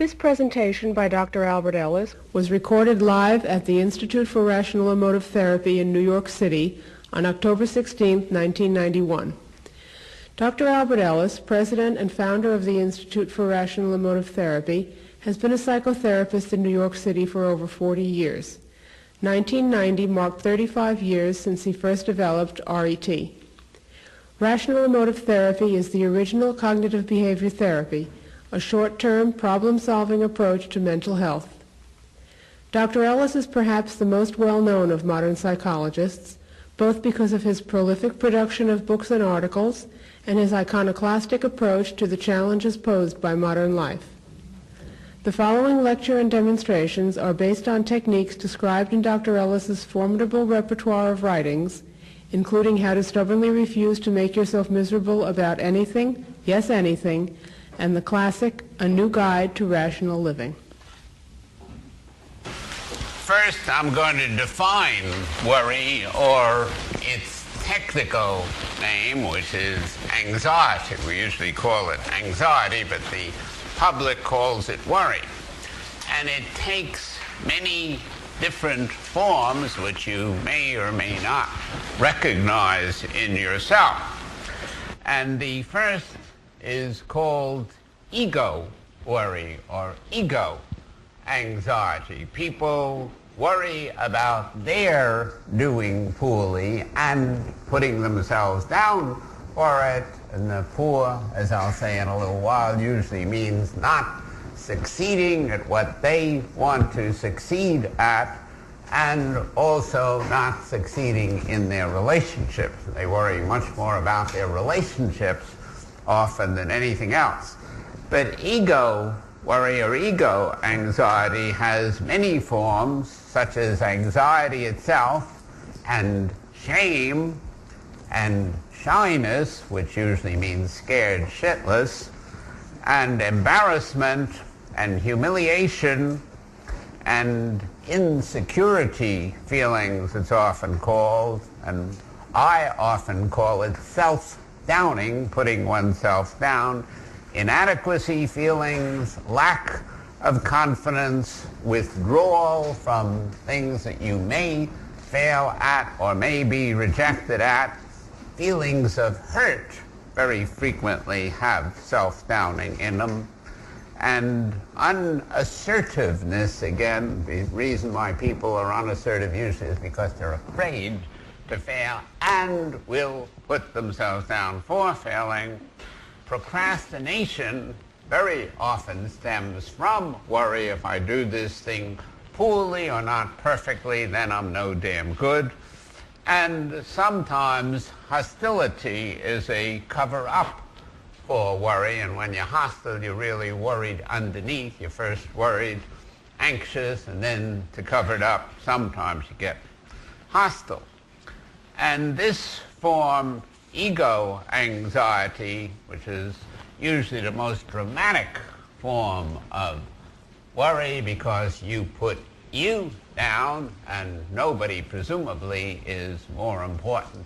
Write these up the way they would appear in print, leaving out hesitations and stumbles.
This presentation by Dr. Albert Ellis was recorded live at the Institute for Rational Emotive Therapy in New York City on October 16, 1991. Dr. Albert Ellis, president and founder of the Institute for Rational Emotive Therapy, has been a psychotherapist in New York City for over 40 years. 1990 marked 35 years since he first developed RET. Rational Emotive Therapy is the original cognitive behavior therapy, a short-term, problem-solving approach to mental health. Dr. Ellis is perhaps the most well-known of modern psychologists, both because of his prolific production of books and articles and his iconoclastic approach to the challenges posed by modern life. The following lecture and demonstrations are based on techniques described in Dr. Ellis's formidable repertoire of writings, including How to Stubbornly Refuse to Make Yourself Miserable About Anything, Yes Anything, and the classic, A New Guide to Rational Living. First, I'm going to define worry, or its technical name, which is anxiety. We usually call it anxiety, but the public calls it worry. And it takes many different forms which you may or may not recognize in yourself. And the first is called ego worry or ego anxiety. People worry about their doing poorly and putting themselves down for it. And the poor, as I'll say in a little while, usually means not succeeding at what they want to succeed at, and also not succeeding in their relationships. They worry much more about their relationships often than anything else. But ego worry or ego anxiety has many forms, such as anxiety itself, and shame, and shyness, which usually means scared shitless, and embarrassment, and humiliation, and insecurity feelings, it's often called, and I often call it self-downing, putting oneself down, inadequacy feelings, lack of confidence, withdrawal from things that you may fail at or may be rejected at, feelings of hurt very frequently have self-downing in them, and unassertiveness, again, the reason why people are unassertive usually is because they're afraid to fail and will put themselves down for failing. Procrastination very often stems from worry. If I do this thing poorly or not perfectly, then I'm no damn good. And sometimes hostility is a cover-up for worry, and when you're hostile, you're really worried underneath. You're first worried, anxious, and then to cover it up, sometimes you get hostile. And this form, ego anxiety, which is usually the most dramatic form of worry because you put you down, and nobody presumably is more important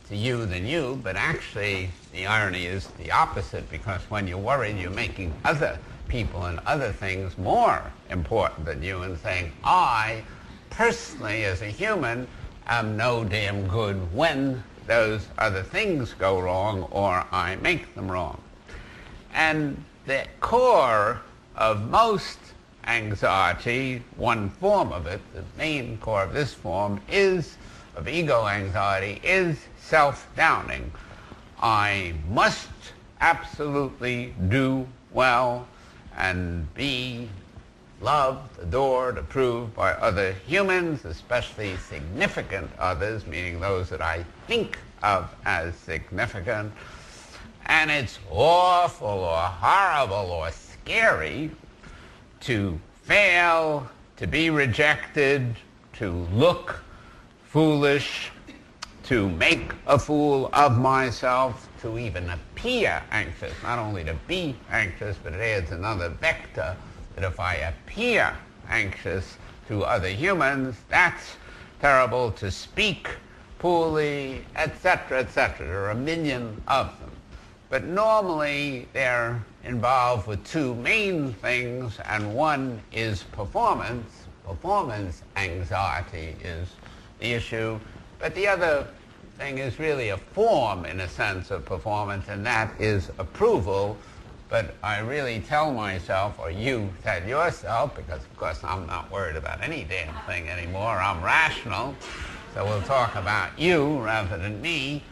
to you than you, but actually the irony is the opposite, because when you're worried, you're making other people and other things more important than you and saying, I personally as a human am no damn good when those other things go wrong or I make them wrong. And the core of most anxiety, one form of it, the main core of this form of ego anxiety is self-downing. I must absolutely do well and be loved, adored, approved by other humans, especially significant others, meaning those that I think of as significant. And it's awful or horrible or scary to fail, to be rejected, to look foolish, to make a fool of myself, to even appear anxious. Not only to be anxious, but it adds another vector that if I appear anxious to other humans, that's terrible. To speak poorly, etc., etc. There are a million of them. But normally they're involved with two main things, and one is performance. Performance anxiety is the issue, but the other thing is really a form, in a sense, of performance, and that is approval. But I really tell myself, or you tell yourself, because of course I'm not worried about any damn thing anymore, I'm rational, so we'll talk about you rather than me.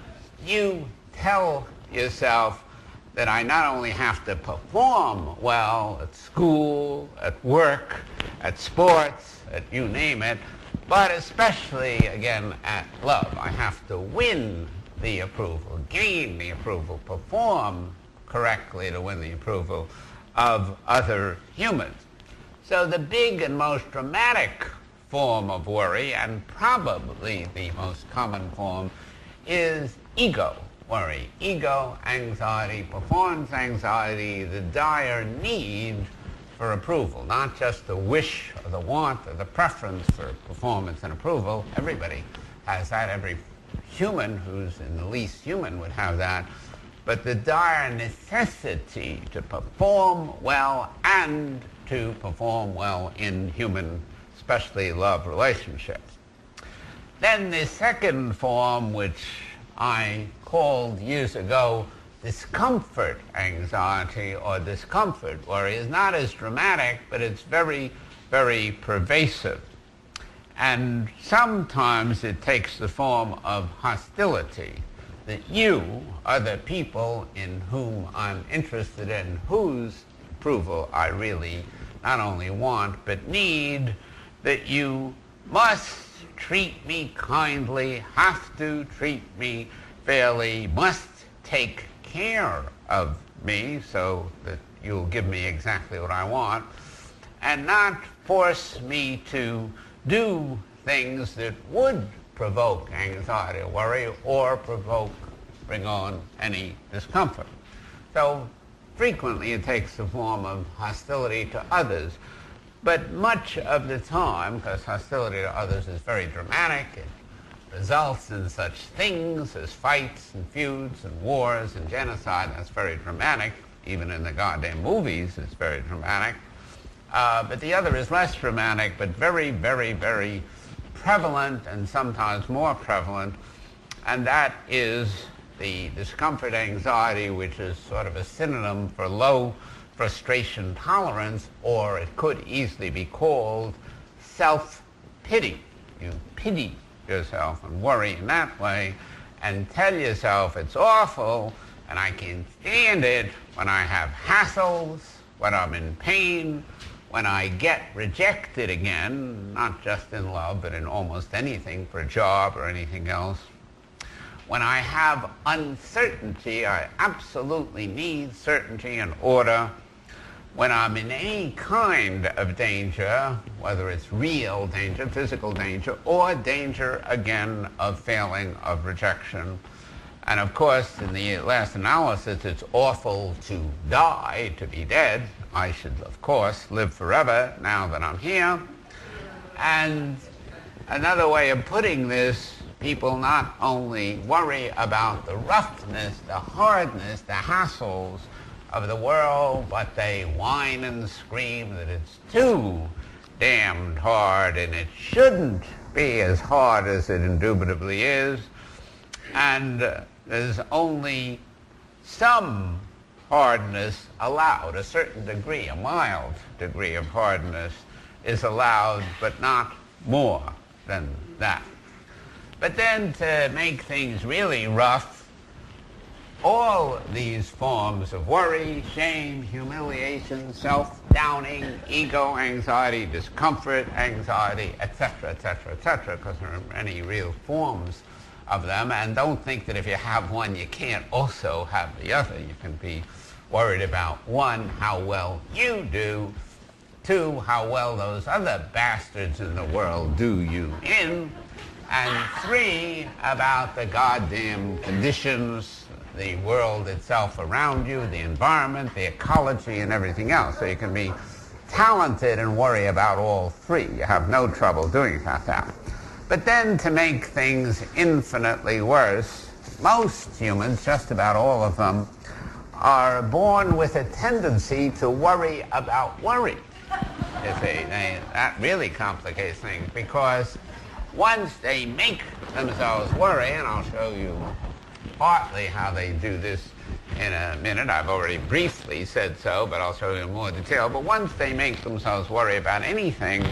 You tell yourself that I not only have to perform well at school, at work, at sports, at you name it, but especially, again, at love. I have to win the approval, gain the approval, perform correctly to win the approval of other humans. So the big and most dramatic form of worry, and probably the most common form, is ego worry, ego anxiety, performance anxiety, the dire need for approval, not just the wish or the want or the preference for performance and approval. Everybody has that. Every human who's in the least human would have that. But the dire necessity to perform well and to perform well in human, especially love relationships. Then the second form, which I called years ago discomfort anxiety or discomfort worry, is not as dramatic, but it's very, very pervasive. And sometimes it takes the form of hostility, that you, other people in whom I'm interested in, whose approval I really not only want but need, that you must treat me kindly, have to treat me fairly, must take care of me so that you'll give me exactly what I want, and not force me to do things that would provoke anxiety or worry or bring on any discomfort. So frequently it takes the form of hostility to others, but much of the time, because hostility to others is very dramatic, it results in such things as fights and feuds and wars and genocide. That's very dramatic. Even in the goddamn movies, it's very dramatic. But the other is less dramatic, but very, very, very prevalent, and sometimes more prevalent, and that is the discomfort anxiety, which is sort of a synonym for low frustration tolerance, or it could easily be called self-pity. You pity yourself and worry in that way and tell yourself it's awful and I can't stand it when I have hassles, when I'm in pain, when I get rejected again, not just in love, but in almost anything, for a job or anything else. When I have uncertainty, I absolutely need certainty and order. When I'm in any kind of danger, whether it's real danger, physical danger, or danger, again, of failing, of rejection. And of course, in the last analysis, it's awful to die, to be dead. I should, of course, live forever now that I'm here. And another way of putting this, people not only worry about the roughness, the hardness, the hassles of the world, but they whine and scream that it's too damned hard and it shouldn't be as hard as it indubitably is. And there's only some hardness allowed, a certain degree, a mild degree of hardness is allowed, but not more than that. But then to make things really rough, all these forms of worry, shame, humiliation, self-downing, ego anxiety, discomfort anxiety, etc., etc., etc., because there are many real forms of them, and don't think that if you have one you can't also have the other. You can be worried about one, how well you do, two, how well those other bastards in the world do you in, and three, about the goddamn conditions, the world itself around you, the environment, the ecology, and everything else. So you can be talented and worry about all three. You have no trouble doing that. But then to make things infinitely worse, most humans, just about all of them, are born with a tendency to worry about worry. That really complicates things, because once they make themselves worry, and I'll show you partly how they do this in a minute. I've already briefly said so, but I'll show you in more detail. But once they make themselves worry about anything,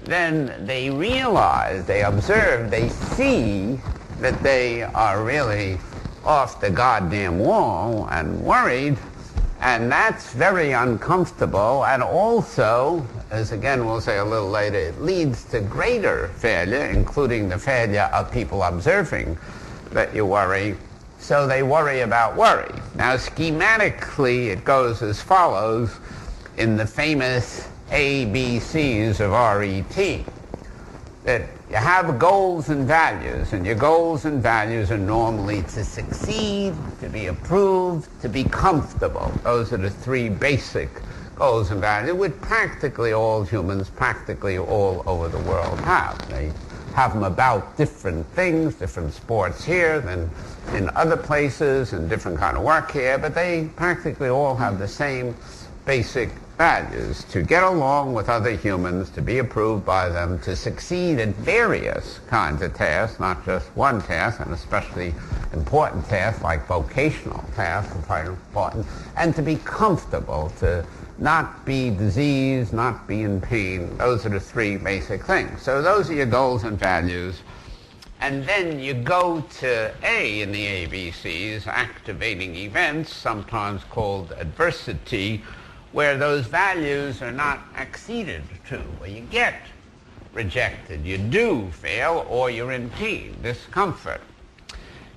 then they realize, they observe, they see that they are really off the goddamn wall and worried, and that's very uncomfortable. And also, as again we'll say a little later, it leads to greater failure, including the failure of people observing that you worry. So they worry about worry. Now schematically it goes as follows in the famous ABCs of RET, that you have goals and values, and your goals and values are normally to succeed, to be approved, to be comfortable. Those are the three basic goals and values which practically all humans, practically all over the world have. They have them about different things, different sports here than in other places, and different kind of work here, but they practically all have the same basic values: to get along with other humans, to be approved by them, to succeed at various kinds of tasks, not just one task, and especially important tasks like vocational tasks are quite important, and to be comfortable, to not be diseased, not be in pain. Those are the three basic things. So those are your goals and values. And then you go to A in the ABCs, activating events, sometimes called adversity, where those values are not acceded to, where you get rejected, you do fail, or you're in pain, discomfort.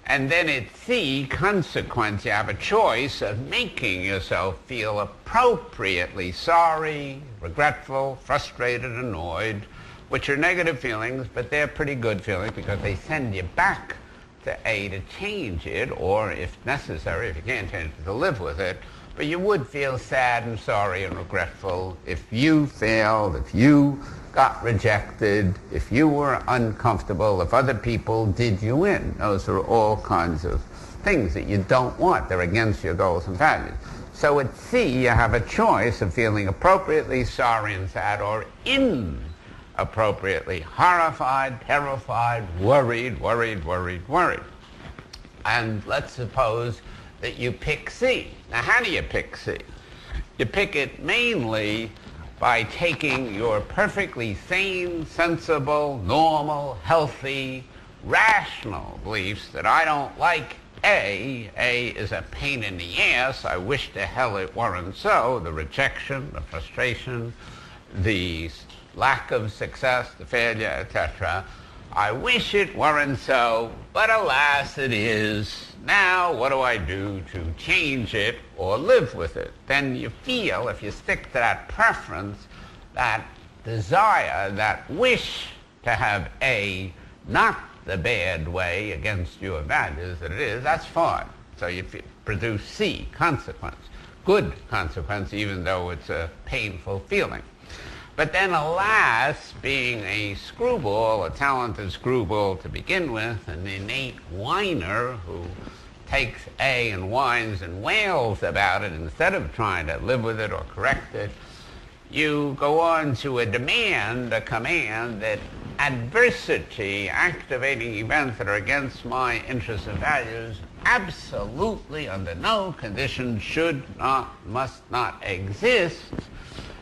And then at C, consequence, you have a choice of making yourself feel appropriately sorry, regretful, frustrated, annoyed, which are negative feelings, but they're pretty good feelings because they send you back to A to change it, or if necessary, if you can't change it, to live with it. But you would feel sad and sorry and regretful if you failed, if you got rejected, if you were uncomfortable, if other people did you in. Those are all kinds of things that you don't want. They're against your goals and values. So at C, you have a choice of feeling appropriately sorry and sad, or inappropriately horrified, terrified, worried. And let's suppose that you pick C. Now, how do you pick C? You pick it mainly by taking your perfectly sane, sensible, normal, healthy, rational beliefs that I don't like A. A is a pain in the ass. I wish to hell it weren't so. The rejection, the frustration, the lack of success, the failure, etc. I wish it weren't so, but alas, it is. Now, what do I do to change it or live with it? Then you feel, if you stick to that preference, that desire, that wish to have A, not the bad way against your values that it is, that's fine. So you produce C, consequence, good consequence, even though it's a painful feeling. But then, alas, being a screwball, a talented screwball to begin with, an innate whiner who takes A and whines and wails about it instead of trying to live with it or correct it, you go on to a demand, a command that adversity, activating events that are against my interests and values, absolutely under no conditions should not, must not exist.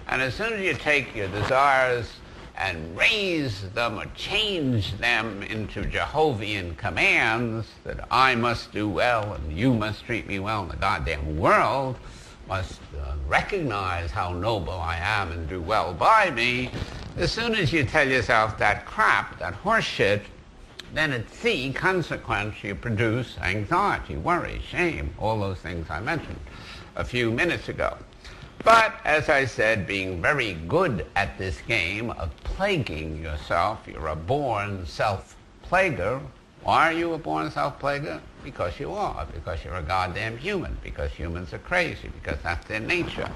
And as soon as you take your desires and raise them or change them into Jehovian commands that I must do well and you must treat me well, and the goddamn world must recognize how noble I am and do well by me, as soon as you tell yourself that crap, that horseshit, then at C, consequence, you produce anxiety, worry, shame, all those things I mentioned a few minutes ago. But, as I said, being very good at this game of plaguing yourself, you're a born self-plaguer. Why are you a born self-plaguer? Because you are, because you're a goddamn human, because humans are crazy, because that's their nature.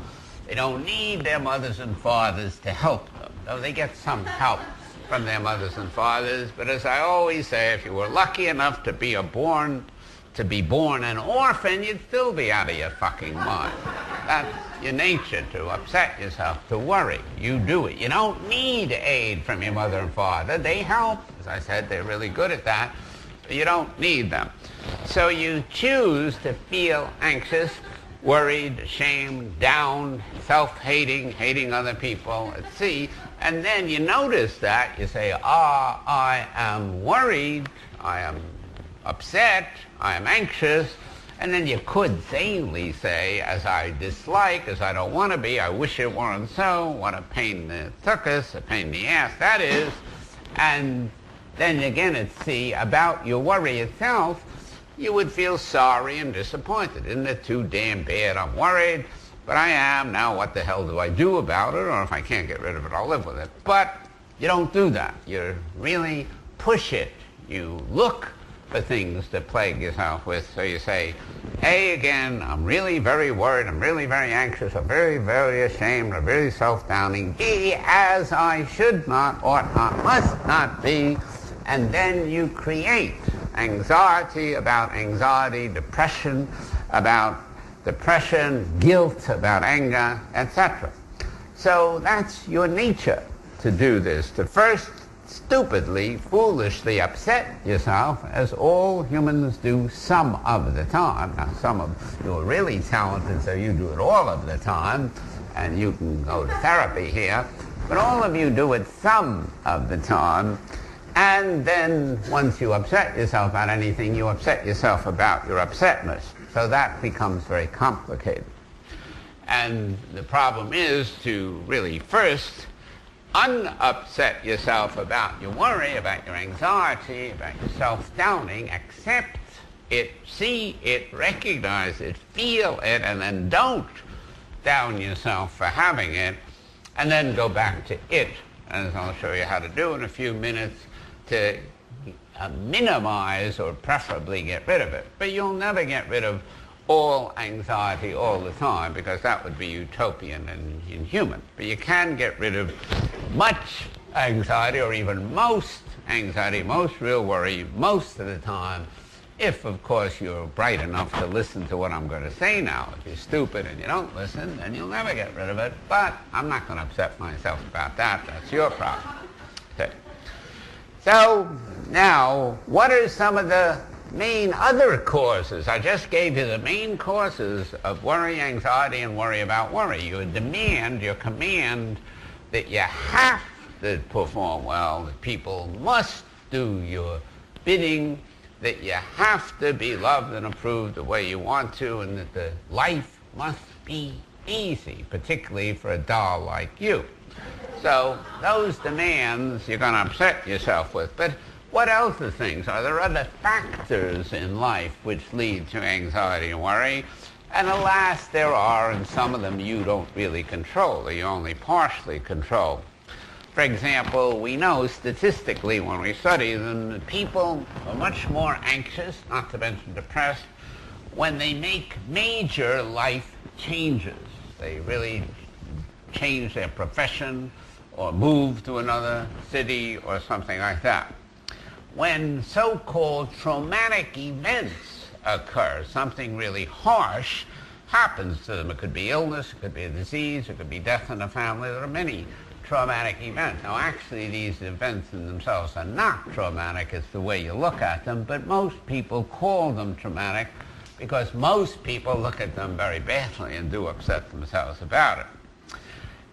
They don't need their mothers and fathers to help them, though they get some help from their mothers and fathers. But as I always say, if you were lucky enough to be a born to be born an orphan, you'd still be out of your fucking mind. That's your nature, to upset yourself, to worry. You do it. You don't need aid from your mother and father. They help. As I said, they're really good at that. But you don't need them. So you choose to feel anxious, worried, ashamed, down, self-hating, hating other people at sea. And then you notice that. You say, I am worried. I am upset, I am anxious, and then you could sanely say, as I dislike, as I don't want to be, I wish it weren't so, what a pain in the tuchus, a pain in the ass that is. And then again at sea, about your worry itself, you would feel sorry and disappointed. Isn't it too damn bad? I'm worried, but I am. Now what the hell do I do about it? Or if I can't get rid of it, I'll live with it. But you don't do that. You really push it. You look for things to plague yourself with. So you say, A, again, I'm really very worried, I'm really very anxious, I'm very, very ashamed, I'm very self-downing. B, as I should not, ought not, must not be. And then you create anxiety about anxiety, depression about depression, guilt about anger, etc. So that's your nature to do this, to first stupidly, foolishly upset yourself, as all humans do some of the time. Now, some of you are really talented, so you do it all of the time, and you can go to therapy here, but all of you do it some of the time, and then once you upset yourself about anything, you upset yourself about your upsetness. So that becomes very complicated. And the problem is to really first unupset yourself about your worry, about your anxiety, about your self-downing, accept it, see it, recognize it, feel it, and then don't down yourself for having it, and then go back to it, as I'll show you how to do in a few minutes, to minimize or preferably get rid of it. But you'll never get rid of all anxiety all the time, because that would be utopian and inhuman. But you can get rid of much anxiety, or even most anxiety, most real worry, most of the time, if, of course, you're bright enough to listen to what I'm going to say now. If you're stupid and you don't listen, then you'll never get rid of it. But I'm not going to upset myself about that. That's your problem. Okay. So now, what are some of the main other causes? I just gave you the main causes of worry, anxiety, and worry about worry. Your demand, your command that you have to perform well, that people must do your bidding, that you have to be loved and approved the way you want to, and that the life must be easy, particularly for a doll like you. So those demands you're going to upset yourself with. But what else are things? Are there other factors in life which lead to anxiety and worry? And alas, there are, and some of them you don't really control, or you only partially control. For example, we know statistically when we study them that people are much more anxious, not to mention depressed, when they make major life changes. They really change their profession or move to another city or something like that. When so-called traumatic events occur, something really harsh happens to them. It could be illness, it could be a disease, it could be death in the family. There are many traumatic events. Now, actually, these events in themselves are not traumatic. It's the way you look at them, but most people call them traumatic because most people look at them very badly and do upset themselves about it.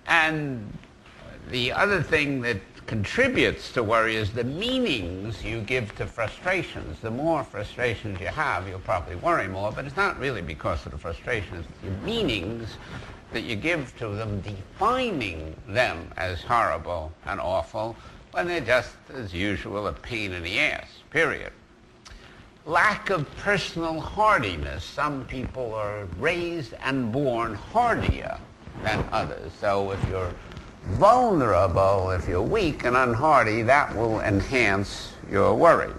And the other thing that contributes to worry is the meanings you give to frustrations. The more frustrations you have, you'll probably worry more, but it's not really because of the frustrations. It's the meanings that you give to them, defining them as horrible and awful, when they're just, as usual, a pain in the ass, period. Lack of personal hardiness. Some people are raised and born hardier than others. So if you're vulnerable, if you're weak and unhardy, that will enhance your worry.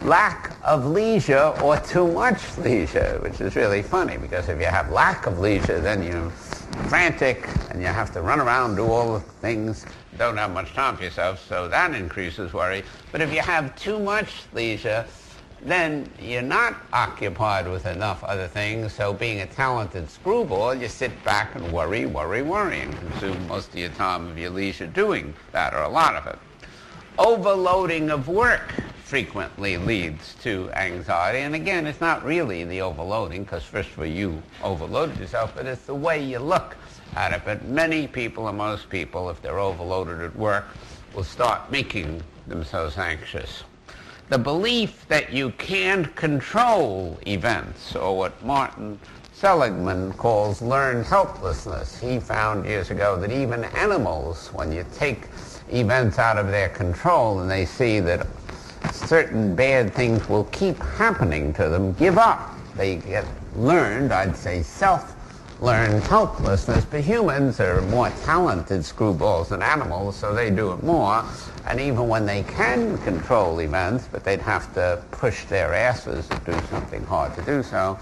Lack of leisure or too much leisure, which is really funny, because if you have lack of leisure, then you're frantic and you have to run around, do all the things, don't have much time for yourself, so that increases worry. But if you have too much leisure, then you're not occupied with enough other things, so being a talented screwball, you sit back and worry, and consume most of your time of your leisure doing that, or a lot of it. Overloading of work frequently leads to anxiety, and again, it's not really the overloading, because first of all, you overloaded yourself, but it's the way you look at it. But many people, and most people, if they're overloaded at work, will start making themselves anxious. The belief that you can't control events, or what Martin Seligman calls learned helplessness. He found years ago that even animals, when you take events out of their control and they see that certain bad things will keep happening to them, give up. They get learned, I'd say self-learned helplessness, but humans are more talented screwballs than animals, so they do it more. And even when they can control events, but they'd have to push their asses to do something hard to do so,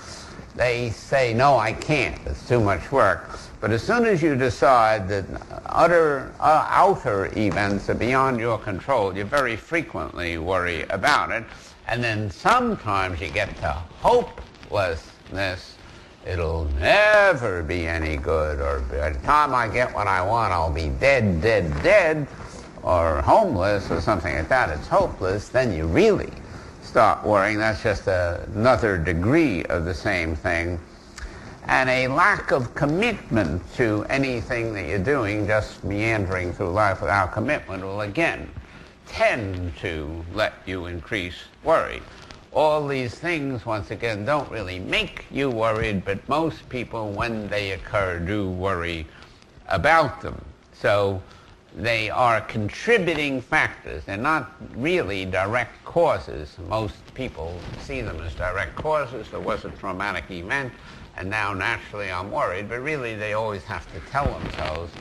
they say, no, I can't, it's too much work. But as soon as you decide that outer events are beyond your control, you very frequently worry about it. And then sometimes you get to hopelessness. It'll never be any good, or by the time I get what I want, I'll be dead, or homeless, or something like that. It's hopeless. Then you really start worrying. That's just another degree of the same thing. And a lack of commitment to anything that you're doing, just meandering through life without commitment, will again tend to let you increase worry. All these things, once again, don't really make you worried, but most people, when they occur, do worry about them. So they are contributing factors. They're not really direct causes. Most people see them as direct causes. There was a traumatic event, and now naturally I'm worried, but really they always have to tell themselves,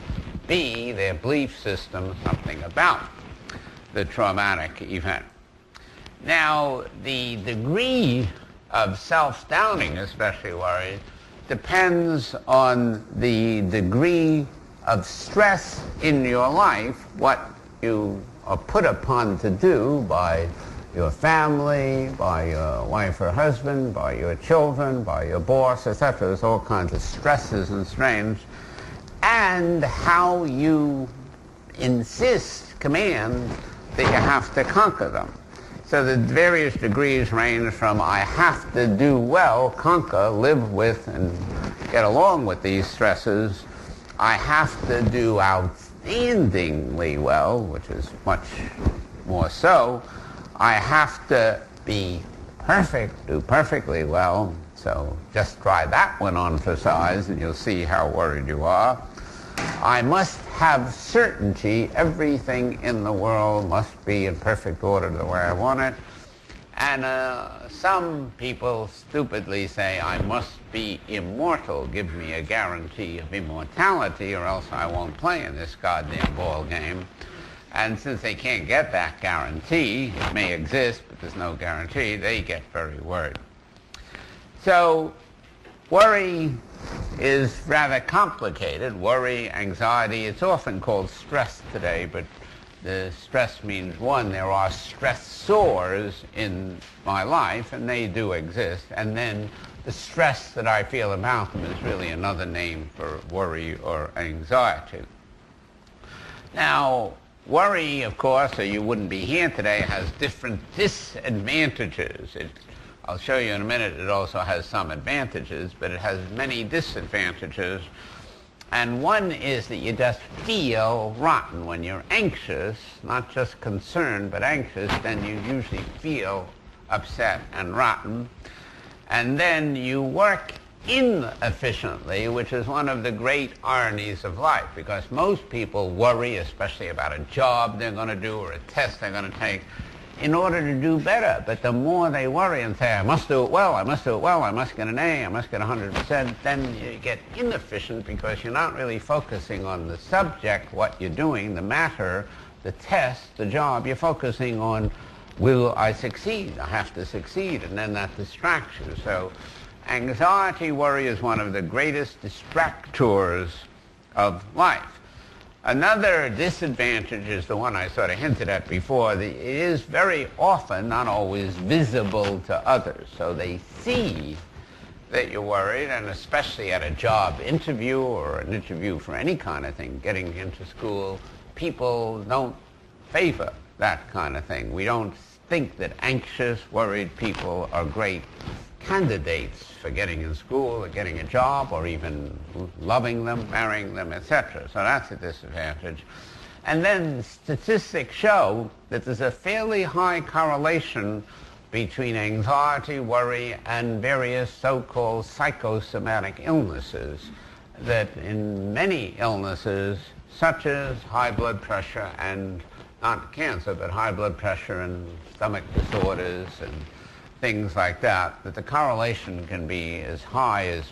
B, their belief system, something about the traumatic event. Now, the degree of self-doubting, especially worry, depends on the degree of stress in your life, what you are put upon to do by your family, by your wife or husband, by your children, by your boss, etc. There's all kinds of stresses and strains, and how you command that you have to conquer them. So the various degrees range from I have to do well, conquer, live with, and get along with these stresses. I have to do outstandingly well, which is much more so. I have to be perfect, do perfectly well. So just try that one on for size and you'll see how worried you are. I must have certainty. Everything in the world must be in perfect order the way I want it. And some people stupidly say, I must be immortal. Give me a guarantee of immortality or else I won't play in this goddamn ball game. And since they can't get that guarantee, it may exist, but there's no guarantee, they get very worried. So worry is rather complicated. Worry, anxiety, it's often called stress today, but the stress means, one, there are stressors in my life, and they do exist, and then the stress that I feel about them is really another name for worry or anxiety. Now, worry, of course, or you wouldn't be here today, has different disadvantages. I'll show you in a minute, it also has some advantages, but it has many disadvantages. And one is that you just feel rotten. When you're anxious, not just concerned, but anxious, then you usually feel upset and rotten. And then you work inefficiently, which is one of the great ironies of life, because most people worry, especially about a job they're going to do or a test they're going to take, in order to do better. But the more they worry and say, I must do it well, I must do it well, I must get an A, I must get 100%, then you get inefficient because you're not really focusing on the subject, what you're doing, the matter, the test, the job. You're focusing on, will I succeed? I have to succeed, and then that distracts you. So anxiety, worry is one of the greatest distractors of life. Another disadvantage is the one I sort of hinted at before. It is very often not always visible to others. So they see that you're worried, and especially at a job interview or an interview for any kind of thing, getting into school, people don't favor that kind of thing. We don't think that anxious, worried people are great candidates for getting in school or getting a job or even loving them, marrying them, etc. So that's a disadvantage. And then statistics show that there's a fairly high correlation between anxiety, worry, and various so-called psychosomatic illnesses, that in many illnesses, such as high blood pressure and not cancer, but high blood pressure and stomach disorders and things like that, that the correlation can be as high as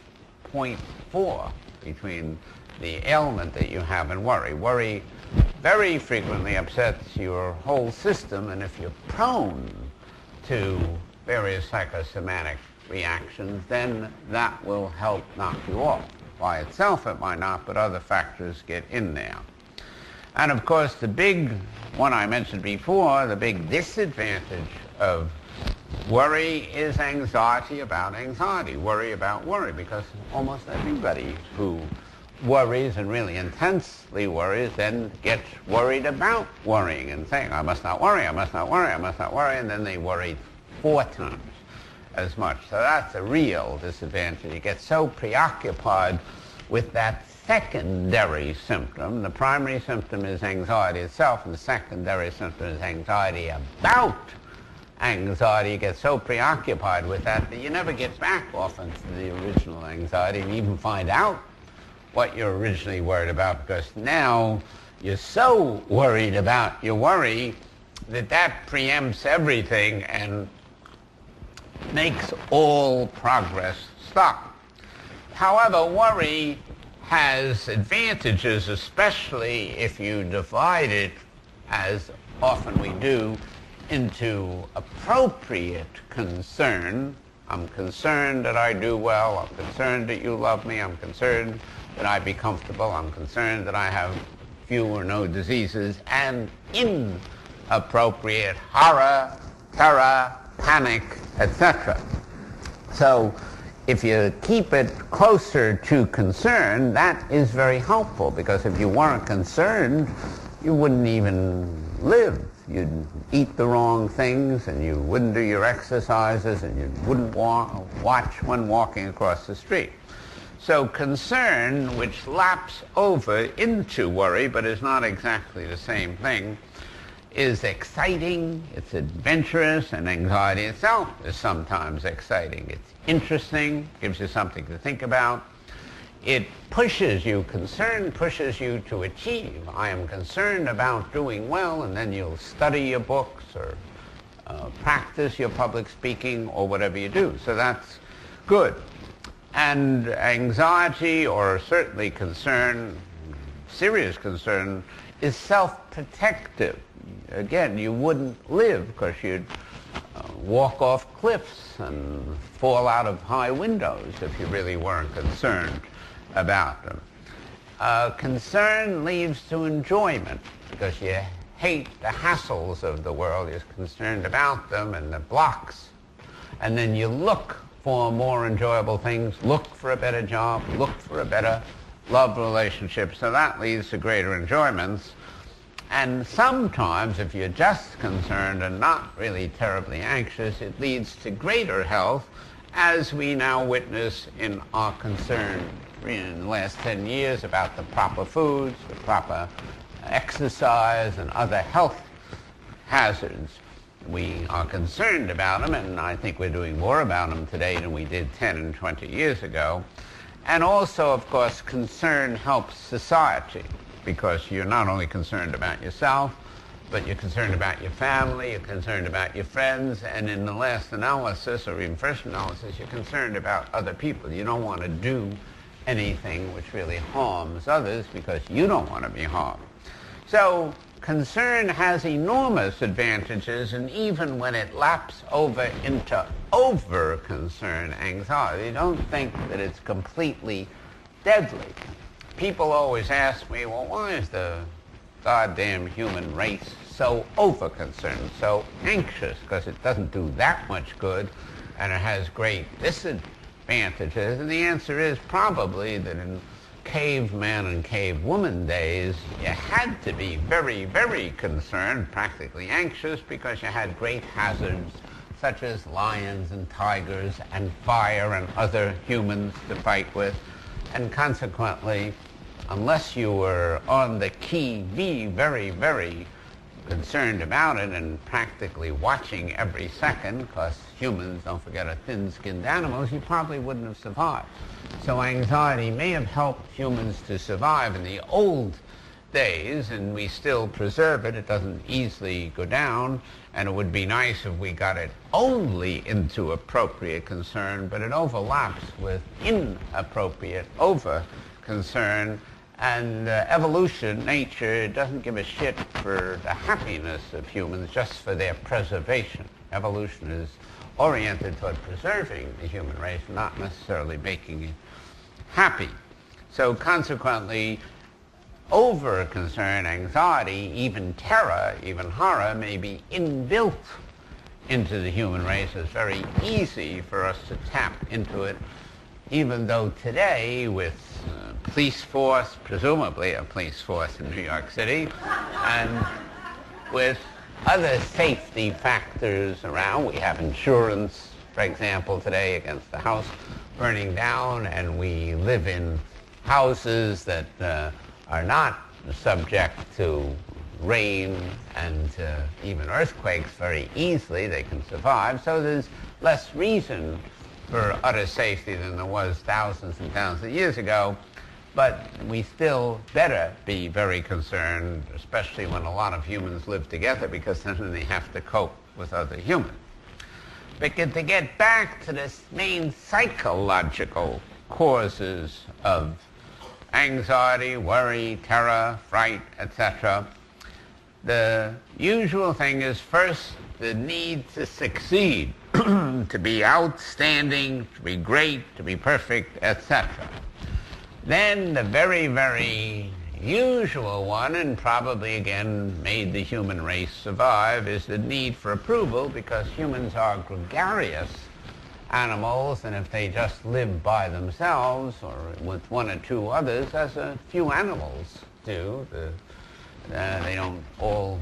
0.4 between the ailment that you have and worry. Worry very frequently upsets your whole system, and if you're prone to various psychosomatic reactions, then that will help knock you off. By itself it might not, but other factors get in there. And of course the big one I mentioned before, the big disadvantage of worry is anxiety about anxiety, worry about worry, because almost everybody who worries and really intensely worries then gets worried about worrying and saying, I must not worry, I must not worry, I must not worry, and then they worry 4 times as much. So that's a real disadvantage. You get so preoccupied with that secondary symptom. The primary symptom is anxiety itself, and the secondary symptom is anxiety about anxiety. You get so preoccupied with that that you never get back often to the original anxiety and even find out what you're originally worried about, because now you're so worried about your worry that preempts everything and makes all progress stop. However, worry has advantages, especially if you divide it, as often we do, into appropriate concern. I'm concerned that I do well. I'm concerned that you love me. I'm concerned that I be comfortable. I'm concerned that I have few or no diseases. And inappropriate horror, terror, panic, etc. So if you keep it closer to concern, that is very helpful, because if you weren't concerned, you wouldn't even live. You'd eat the wrong things, and you wouldn't do your exercises, and you wouldn't watch when walking across the street. So concern, which laps over into worry, but is not exactly the same thing, is exciting, it's adventurous, and anxiety itself is sometimes exciting. It's interesting, gives you something to think about. It pushes you, concern pushes you to achieve. I am concerned about doing well, and then you'll study your books or practice your public speaking or whatever you do. So that's good. And anxiety, or certainly concern, serious concern, is self-protective. Again, you wouldn't live because you'd walk off cliffs and fall out of high windows if you really weren't concerned about them. Concern leads to enjoyment, because you hate the hassles of the world. You're concerned about them and the blocks. And then you look for more enjoyable things, look for a better job, look for a better love relationship. So that leads to greater enjoyments. And sometimes, if you're just concerned and not really terribly anxious, it leads to greater health, as we now witness in our concern in the last 10 years about the proper foods, the proper exercise, and other health hazards. We are concerned about them, and I think we're doing more about them today than we did 10 and 20 years ago. And also, of course, concern helps society, because you're not only concerned about yourself, but you're concerned about your family, you're concerned about your friends, and in the last analysis, or even first analysis, you're concerned about other people. You don't want to do anything which really harms others, because you don't want to be harmed. So concern has enormous advantages, and even when it laps over into over-concern, anxiety, don't think that it's completely deadly. people always ask me, well, why is the goddamn human race so over-concerned, so anxious? Because it doesn't do that much good, and it has great disadvantages. And the answer is probably that in caveman and cavewoman days, you had to be very, very concerned, practically anxious, because you had great hazards such as lions and tigers and fire and other humans to fight with. And consequently, unless you were on the qui vive, very, very concerned about it and practically watching every second, because humans, don't forget, are thin-skinned animals, you probably wouldn't have survived. So anxiety may have helped humans to survive in the old days, and we still preserve it. It doesn't easily go down, and it would be nice if we got it only into appropriate concern, but it overlaps with inappropriate over-concern. And evolution, nature, doesn't give a shit for the happiness of humans, just for their preservation. Evolution is oriented toward preserving the human race, not necessarily making it happy. So consequently, over-concern, anxiety, even terror, even horror, may be inbuilt into the human race. It's very easy for us to tap into it, even though today, with police force, presumably a police force in New York City, and with other safety factors around, we have insurance, for example, today against the house burning down, and we live in houses that are not subject to rain and even earthquakes very easily. They can survive, so there's less reason for utter safety than there was thousands and thousands of years ago. But we still better be very concerned, especially when a lot of humans live together, because then they have to cope with other humans. But to get back to the main psychological causes of anxiety, worry, terror, fright, etc., the usual thing is first the need to succeed, to be outstanding, to be great, to be perfect, etc. Then the very, very usual one, and probably again made the human race survive, is the need for approval, because humans are gregarious animals, and if they just live by themselves or with one or two others, as a few animals do, all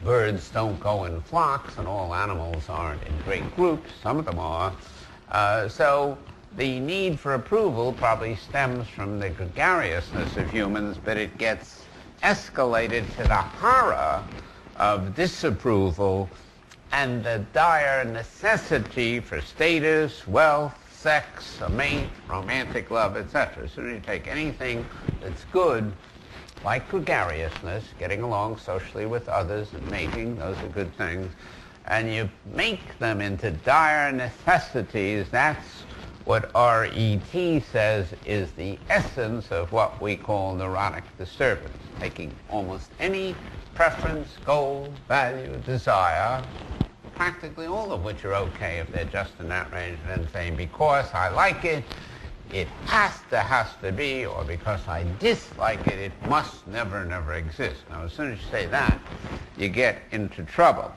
birds don't go in flocks, and all animals aren't in great groups. Some of them are. So the need for approval probably stems from the gregariousness of humans, but it gets escalated to the horror of disapproval and the dire necessity for status, wealth, sex, a mate, romantic love, etc. So you take anything that's good, like gregariousness, getting along socially with others and mating, those are good things, and you make them into dire necessities. That's what RET says is the essence of what we call neurotic disturbance, taking almost any preference, goal, value, desire, practically all of which are okay if they're just in that range, and then saying, because I like it, it has to be, or because I dislike it, it must never exist. Now, as soon as you say that, you get into trouble.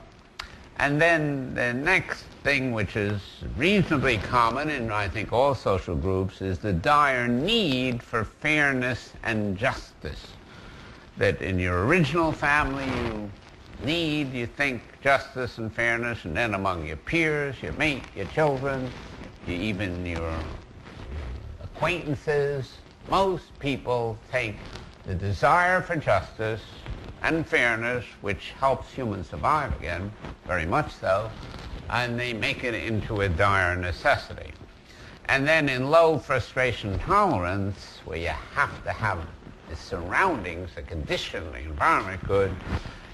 And then the next thing, which is reasonably common in, I think, all social groups, is the dire need for fairness and justice. That in your original family, you think justice and fairness, and then among your peers, your mate, your children, even your acquaintances, most people take the desire for justice and fairness, which helps humans survive again, very much so, and they make it into a dire necessity. And then in low frustration tolerance, where you have to have the surroundings, the condition, the environment good,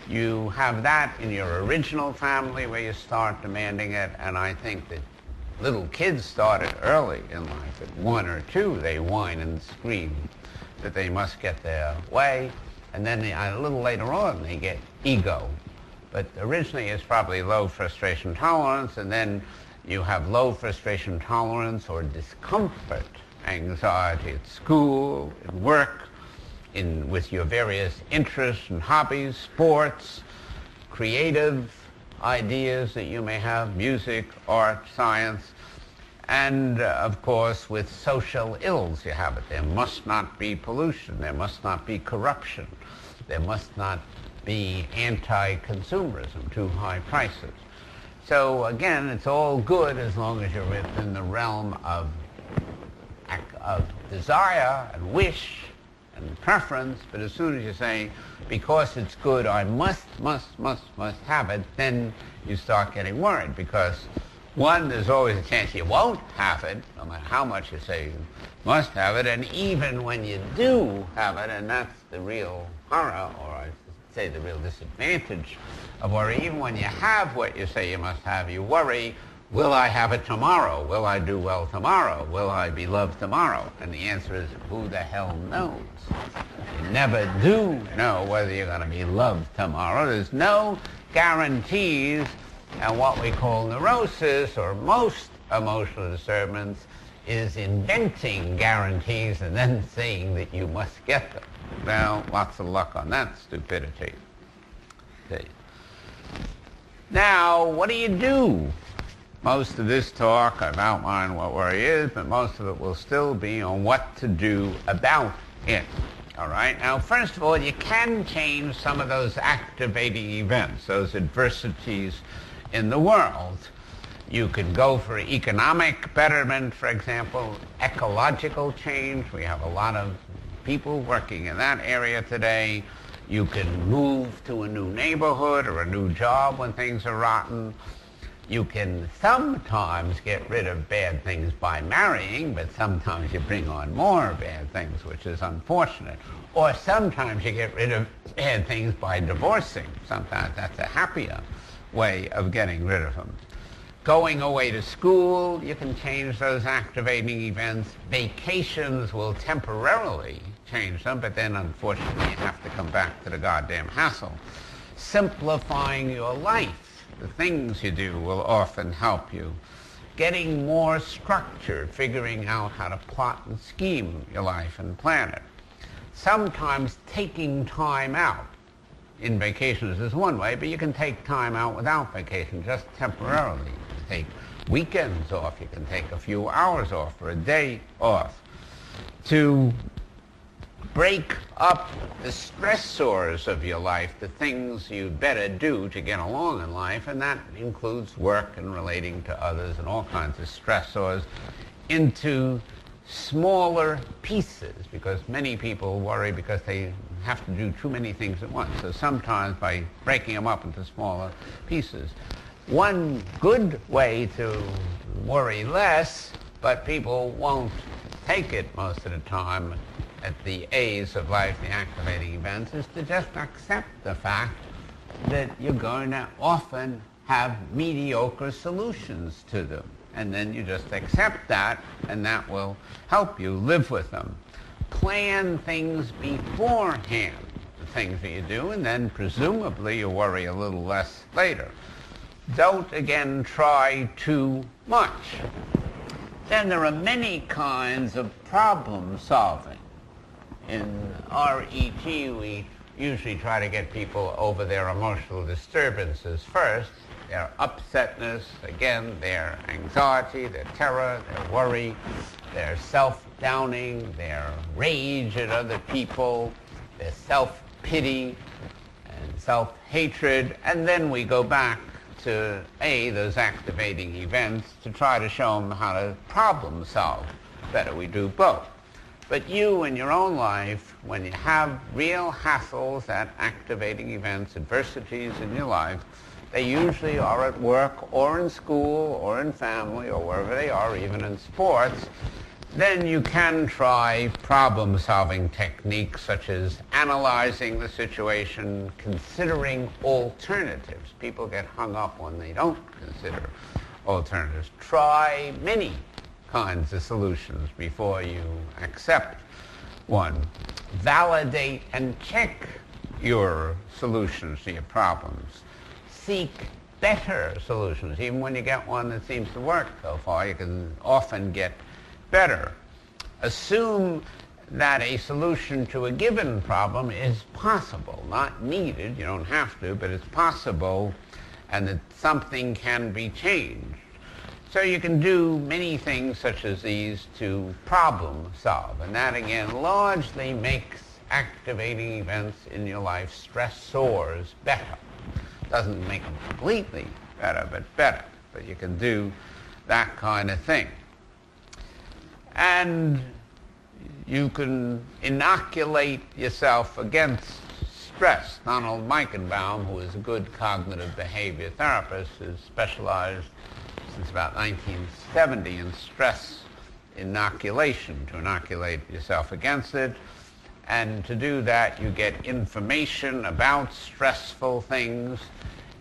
you have that in your original family where you start demanding it, and I think that little kids started early in life. At 1 or 2, they whine and scream that they must get their way, and then a little later on they get ego. But originally it's probably low frustration tolerance, and then you have low frustration tolerance or discomfort, anxiety at school, at work, with your various interests and hobbies, sports, creative ideas that you may have, music, art, science, and of course with social ills you have it. There must not be pollution, there must not be corruption, there must not be anti-consumerism, too high prices. So again, it's all good as long as you're within the realm of desire and wish and preference, but as soon as you say, because it's good, I must have it, then you start getting worried, because one, there's always a chance you won't have it, no matter how much you say you must have it, and even when you do have it, and that's the real horror, or I should say the real disadvantage of worry, even when you have what you say you must have, you worry, will I have it tomorrow? Will I do well tomorrow? Will I be loved tomorrow? And the answer is, who the hell knows? You never do know whether you're going to be loved tomorrow. There's no guarantees, and what we call neurosis, or most emotional disturbance, is inventing guarantees and then saying that you must get them. Well, lots of luck on that stupidity. Okay. Now, what do you do? Most of this talk, I've outlined what worry is, but most of it will still be on what to do about it. All right? Now, first of all, you can change some of those activating events, those adversities in the world. You could go for economic betterment, for example, ecological change. We have a lot of people working in that area today. You can move to a new neighborhood or a new job when things are rotten. You can sometimes get rid of bad things by marrying, but sometimes you bring on more bad things, which is unfortunate. Or sometimes you get rid of bad things by divorcing. Sometimes that's a happier way of getting rid of them. Going away to school, you can change those activating events. Vacations will temporarily change them, but then unfortunately you have to come back to the goddamn hassle. Simplifying your life, the things you do, will often help you. Getting more structured, figuring out how to plot and scheme your life and plan it. Sometimes taking time out in vacations is one way, but you can take time out without vacation, just temporarily. You can take weekends off, you can take a few hours off or a day off. To break up the stressors of your life, the things you'd better do to get along in life, and that includes work and relating to others and all kinds of stressors, into smaller pieces, because many people worry because they have to do too many things at once. So sometimes by breaking them up into smaller pieces. One good way to worry less, but people won't take it most of the time at the A's of life, the activating events, is to just accept the fact that you're going to often have mediocre solutions to them. And then you just accept that, and that will help you live with them. Plan things beforehand, the things that you do, and then presumably you worry a little less later. Don't, again, try too much. Then there are many kinds of problem solving. In RET, we usually try to get people over their emotional disturbances first. Their upsetness, again, their anxiety, their terror, their worry, their self-downing, their rage at other people, their self-pity and self-hatred, and then we go back to those activating events to try to show them how to problem solve better. We do both. But you in your own life, when you have real hassles at activating events, adversities in your life, they usually are at work or in school or in family or wherever they are, even in sports, then you can try problem-solving techniques such as analyzing the situation, considering alternatives. People get hung up when they don't consider alternatives. Try many kinds of solutions before you accept one. Validate and check your solutions to your problems. Seek better solutions. Even when you get one that seems to work so far, you can often get better. Assume that a solution to a given problem is possible, not needed, you don't have to, but it's possible, and that something can be changed. So you can do many things such as these to problem solve, and that again largely makes activating events in your life, stressors, better. Doesn't make them completely better, but better. But you can do that kind of thing. And you can inoculate yourself against stress. Donald Meichenbaum, who is a good cognitive behavior therapist, has specialized since about 1970 in stress inoculation, to inoculate yourself against it. And to do that, you get information about stressful things,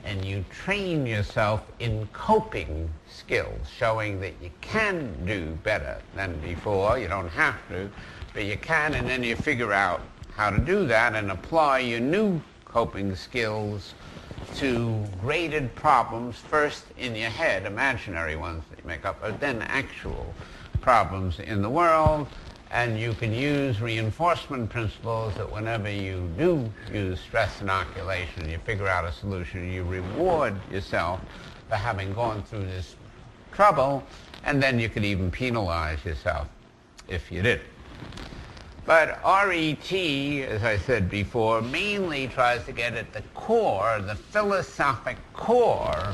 and you train yourself in coping skills, showing that you can do better than before. You don't have to, but you can, and then you figure out how to do that and apply your new coping skills to graded problems, first in your head, imaginary ones that you make up, but then actual problems in the world. And you can use reinforcement principles that whenever you do use stress inoculation, you figure out a solution, you reward yourself for having gone through this trouble, and then you could even penalize yourself if you did. But RET, as I said before, mainly tries to get at the core, the philosophic core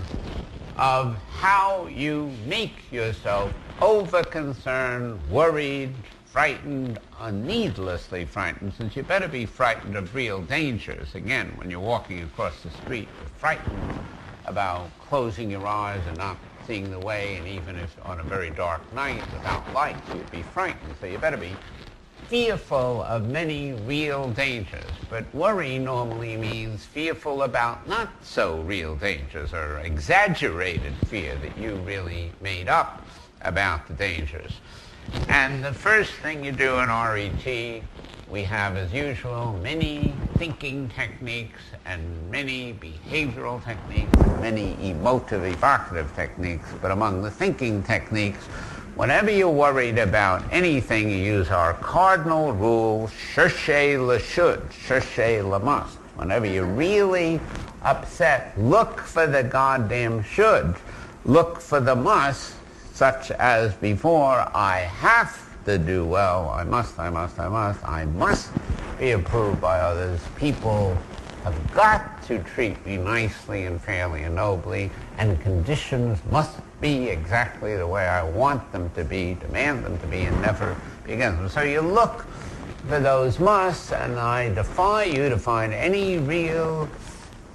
of how you make yourself over-concerned, worried, frightened, needlessly frightened, since you better be frightened of real dangers. Again, when you're walking across the street, you're frightened about closing your eyes and not seeing the way, and even if on a very dark night without lights, you'd be frightened. So you better be fearful of many real dangers. But worry normally means fearful about not so real dangers, or exaggerated fear that you really made up about the dangers. And the first thing you do in RET, we have, as usual, many thinking techniques and many behavioral techniques, many emotive, evocative techniques. But among the thinking techniques, whenever you're worried about anything, you use our cardinal rule, cherchez le should, cherchez le must. Whenever you're really upset, look for the goddamn should. Look for the must, such as before, I have to do well, I must be approved by others, people have got to treat me nicely and fairly and nobly, and conditions must be exactly the way I want them to be, demand them to be, and never be against them. So you look for those musts, and I defy you to find any real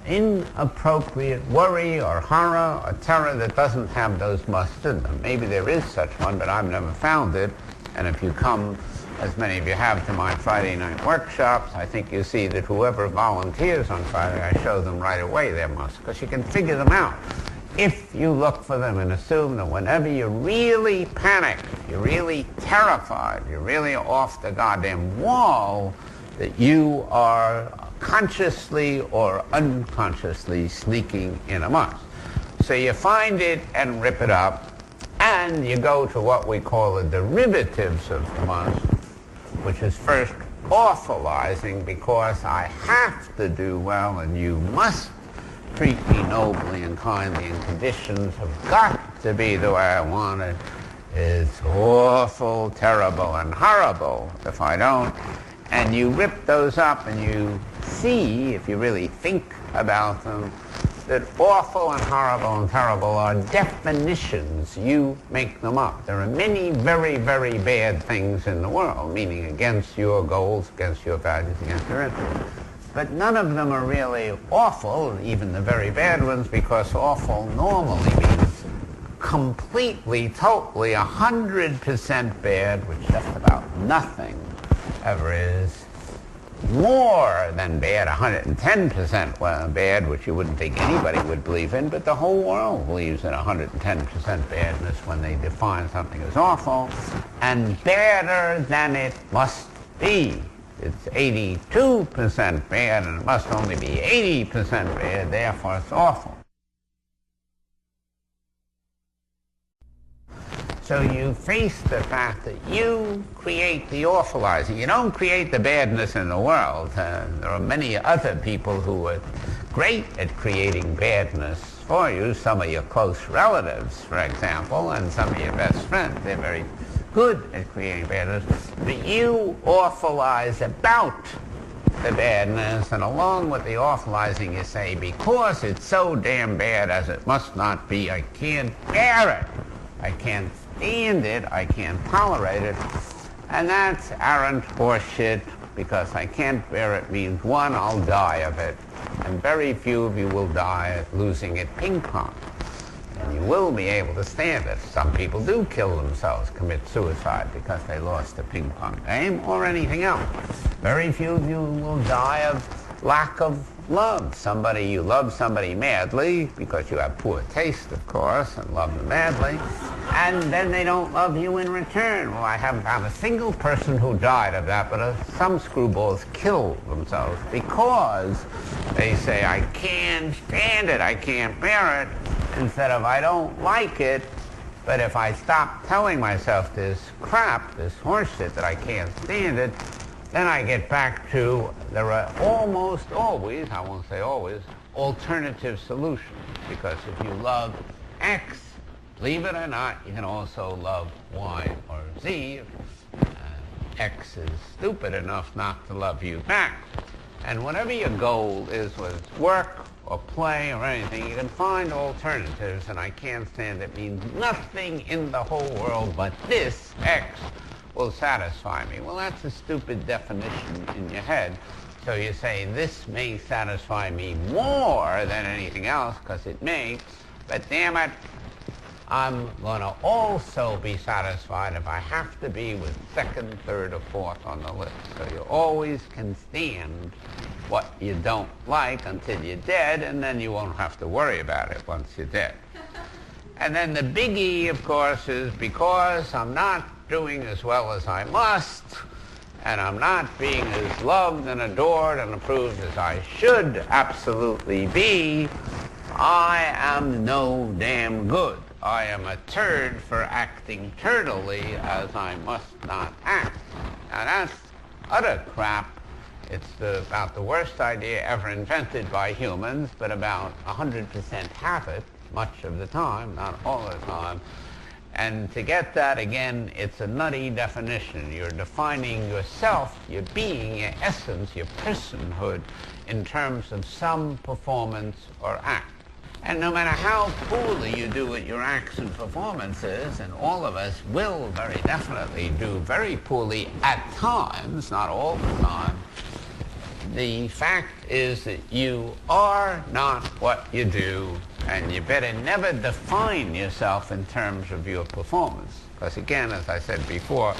inappropriate worry or horror or terror that doesn't have those musts in them. Maybe there is such one, but I've never found it. And if you come, as many of you have, to my Friday night workshops, I think you see that whoever volunteers on Friday, I show them right away their musts, because you can figure them out if you look for them and assume that whenever you're really panicked, you're really terrified, you're really off the goddamn wall, that you are consciously or unconsciously sneaking in a must. So you find it and rip it up, and you go to what we call the derivatives of the must, which is first awfulizing, because I have to do well and you must treat me nobly and kindly, and conditions have got to be the way I want it. It's awful, terrible, and horrible if I don't. And you rip those up and you see, if you really think about them, that awful and horrible and terrible are definitions. You make them up. There are many very, very bad things in the world, meaning against your goals, against your values, against your interests. But none of them are really awful, even the very bad ones, because awful normally means completely, totally, 100% bad, which just about nothing ever is. More than bad, 110% bad, which you wouldn't think anybody would believe in, but the whole world believes in 110% badness when they define something as awful, and badder than it must be. It's 82% bad, and it must only be 80% bad, therefore it's awful. So you face the fact that you create the awfulizing. You don't create the badness in the world. There are many other people who are great at creating badness for you. Some of your close relatives, for example, and some of your best friends. They're very good at creating badness. But you awfulize about the badness, and along with the awfulizing you say, because it's so damn bad as it must not be, I can't bear it. I can't stand it, I can't tolerate it. And that's arrant horseshit, because I can't bear it means, one, I'll die of it, and very few of you will die at losing at ping pong. And you will be able to stand it. Some people do kill themselves, commit suicide because they lost a ping pong game or anything else. Very few of you will die of lack of love. You love somebody madly because you have poor taste, of course, and love them madly, and then they don't love you in return. Well, I haven't found a single person who died of that, but some screwballs kill themselves because they say, I can't stand it, I can't bear it, instead of I don't like it, but if I stop telling myself this crap, this horseshit that I can't stand it, then I get back to, there are almost always, I won't say always, alternative solutions. Because if you love X, believe it or not, you can also love Y or Z. X is stupid enough not to love you back. And whatever your goal is, whether it's work or play or anything, you can find alternatives, and I can't stand it means nothing in the whole world but this X will satisfy me. Well, that's a stupid definition in your head. So you say, this may satisfy me more than anything else, because it may, but damn it, I'm going to also be satisfied if I have to be with second, third, or fourth on the list. So you always can stand what you don't like until you're dead, and then you won't have to worry about it once you're dead. And then the biggie, of course, is because I'm not doing as well as I must, and I'm not being as loved and adored and approved as I should absolutely be, I am no damn good. I am a turd for acting turdily as I must not act. Now that's utter crap. It's about the worst idea ever invented by humans, but about 100% have it much of the time, not all the time. And to get that, again, it's a nutty definition. You're defining yourself, your being, your essence, your personhood in terms of some performance or act. And no matter how poorly you do at your acts and performances, and all of us will very definitely do very poorly at times, not all the time, the fact is that you are not what you do, and you better never define yourself in terms of your performance. Because again, as I said before,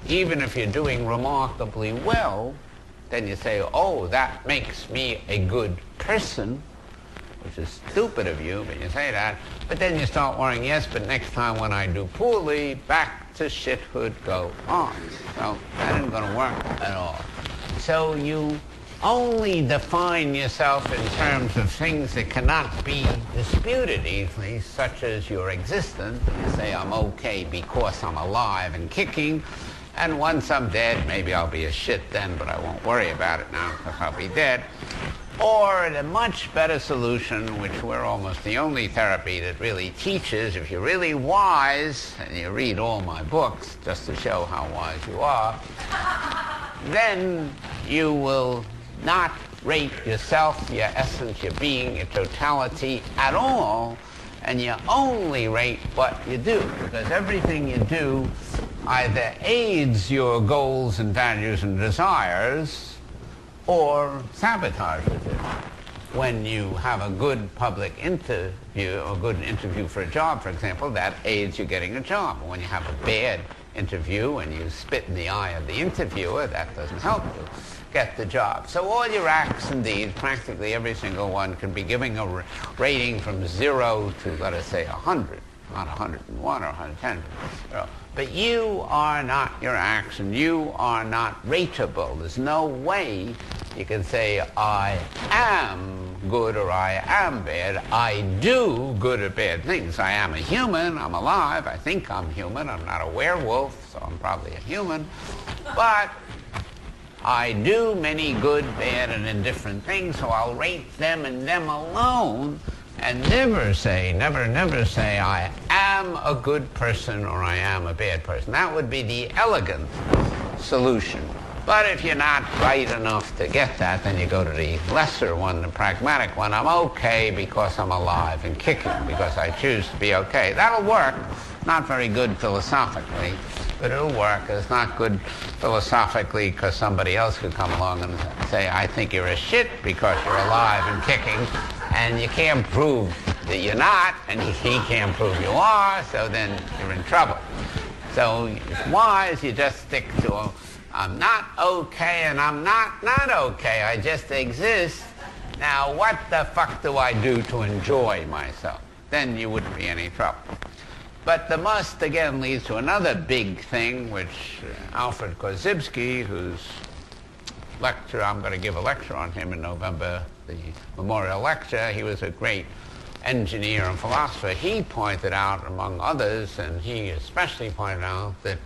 even if you're doing remarkably well, then you say, oh, that makes me a good person, which is stupid of you, but you say that. But then you start worrying, yes, but next time when I do poorly, back to shithood go on. So that isn't going to work at all. So you only define yourself in terms of things that cannot be disputed easily, such as your existence. You say, I'm okay because I'm alive and kicking, and once I'm dead, maybe I'll be a shit then, but I won't worry about it now because I'll be dead. Or the much better solution, which we're almost the only therapy that really teaches, if you're really wise, and you read all my books just to show how wise you are, then you will not rate yourself, your essence, your being, your totality at all, and you only rate what you do, because everything you do either aids your goals and values and desires or sabotages it. When you have a good public interview, or a good interview for a job, for example, that aids you getting a job. When you have a bad interview and you spit in the eye of the interviewer, that doesn't help you get the job. So all your acts and deeds, practically every single one, can be giving a rating from 0 to, let us say, 100. not 101 or 110. But you are not your action. You are not rateable. There's no way you can say, I am good or I am bad. I do good or bad things. I am a human. I'm alive. I think I'm human. I'm not a werewolf, so I'm probably a human. But I do many good, bad, and indifferent things, so I'll rate them and them alone, and never say I am a good person or I am a bad person. That would be the elegant solution. But if you're not bright enough to get that, then you go to the lesser one, the pragmatic one. I'm okay because I'm alive and kicking, because I choose to be okay. That'll work. Not very good philosophically, but it'll work. It's not good philosophically because somebody else could come along and say, I think you're a shit because you're alive and kicking, and you can't prove that you're not, and he can't prove you are, so then you're in trouble. So it's wise you just stick to I'm not okay and I'm not okay. I just exist. Now what the fuck do I do to enjoy myself? Then you wouldn't be in any trouble. But the must, again, leads to another big thing, which Alfred Korzybski, whose lecture, I'm going to give a lecture on him in November, the memorial lecture. He was a great engineer and philosopher. He pointed out, among others, and he especially pointed out, that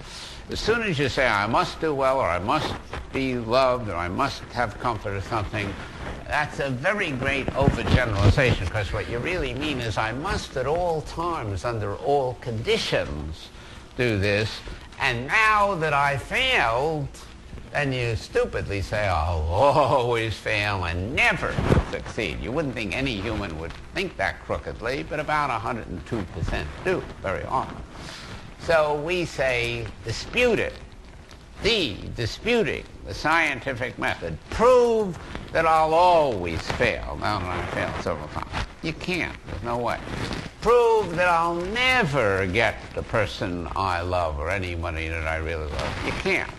as soon as you say, I must do well, or I must be loved, or I must have comfort or something, that's a very great overgeneralization, because what you really mean is I must at all times, under all conditions, do this, and now that I failed, then you stupidly say, I'll always fail and never succeed. You wouldn't think any human would think that crookedly, but about 102% do very often. So we say, dispute it. Disputing the scientific method. Prove that I'll always fail. Now that I failed several times. You can't. There's no way. Prove that I'll never get the person I love or anybody that I really love. You can't.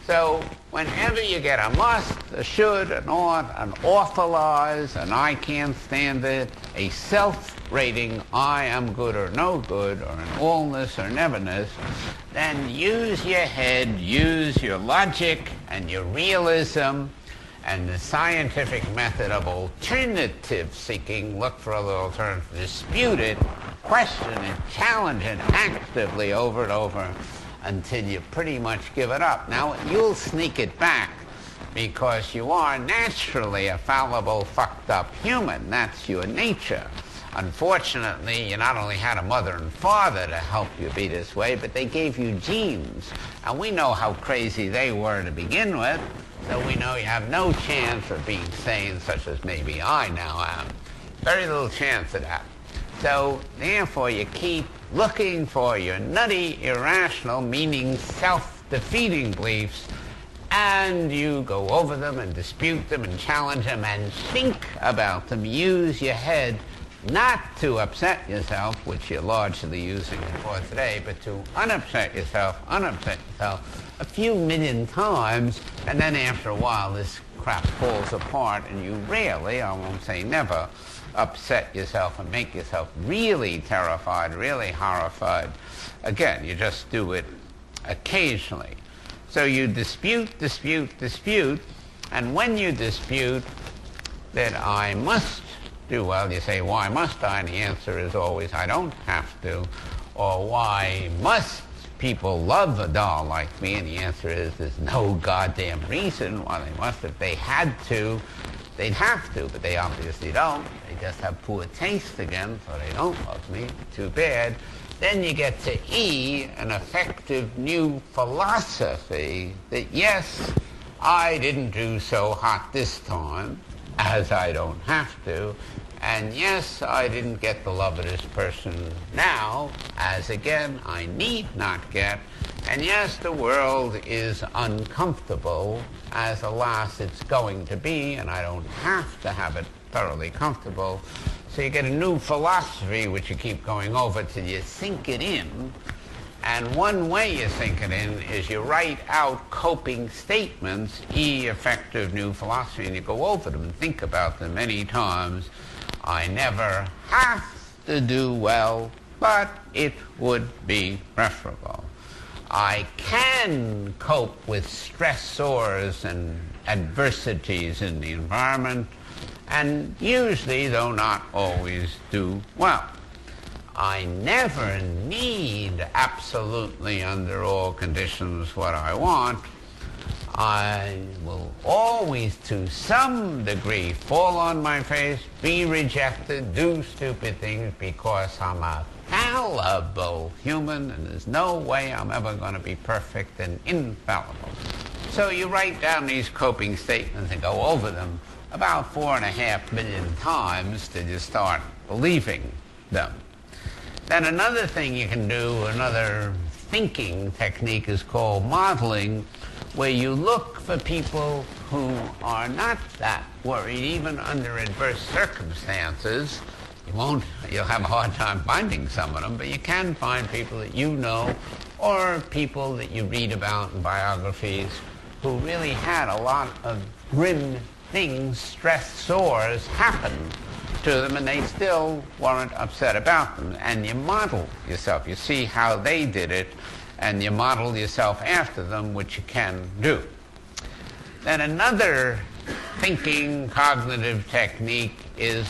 So whenever you get a must, a should, an ought, an authorize, an I can't stand it, a self-rating, I am good or no good, or an allness or neverness, then use your head, use your logic and your realism and the scientific method of alternative seeking. Look for other alternatives, dispute it, question it, challenge it actively over and over until you pretty much give it up. Now, you'll sneak it back because you are naturally a fallible, fucked up human. That's your nature. Unfortunately, you not only had a mother and father to help you be this way, but they gave you genes. And we know how crazy they were to begin with, so we know you have no chance of being sane, such as maybe I now am. Very little chance of that. So, therefore, you keep looking for your nutty, irrational, meaning self-defeating beliefs, and you go over them and dispute them and challenge them and think about them. Use your head not to upset yourself, which you're largely using it for today, but to unupset yourself a few million times, and then after a while this crap falls apart and you rarely, I won't say never, upset yourself and make yourself really terrified, really horrified. Again, you just do it occasionally. So you dispute, and when you dispute that I must do well, you say, why must I? And the answer is always, I don't have to. Or why must people love a doll like me? And the answer is, there's no goddamn reason why they must. If they had to, they'd have to, but they obviously don't. They just have poor taste again, so they don't love me. Too bad. Then you get to E, an effective new philosophy that, yes, I didn't do so hot this time, as I don't have to, and yes, I didn't get the love of this person now, as again, I need not get, and yes, the world is uncomfortable, as alas, it's going to be, and I don't have to have it thoroughly comfortable. So you get a new philosophy which you keep going over till you sink it in. And one way you sink it in is you write out coping statements, E, effective new philosophy, and you go over them and think about them many times. I never have to do well. but it would be preferable. I can cope with stressors and adversities in the environment, and usually, though not always, do well. I never need absolutely under all conditions what I want. I will always, to some degree, fall on my face, be rejected, do stupid things because I'm a fallible human and there's no way I'm ever going to be perfect and infallible. So you write down these coping statements and go over them about 4.5 million times till you start believing them. Then another thing you can do, another thinking technique, is called modeling, where you look for people who are not that worried, even under adverse circumstances. You'll have a hard time finding some of them, but you can find people that you know, or people that you read about in biographies, who really had a lot of grim things, stressors happen to them, and they still weren't upset about them. And you model yourself. You see how they did it, and you model yourself after them, which you can do. Then another thinking cognitive technique is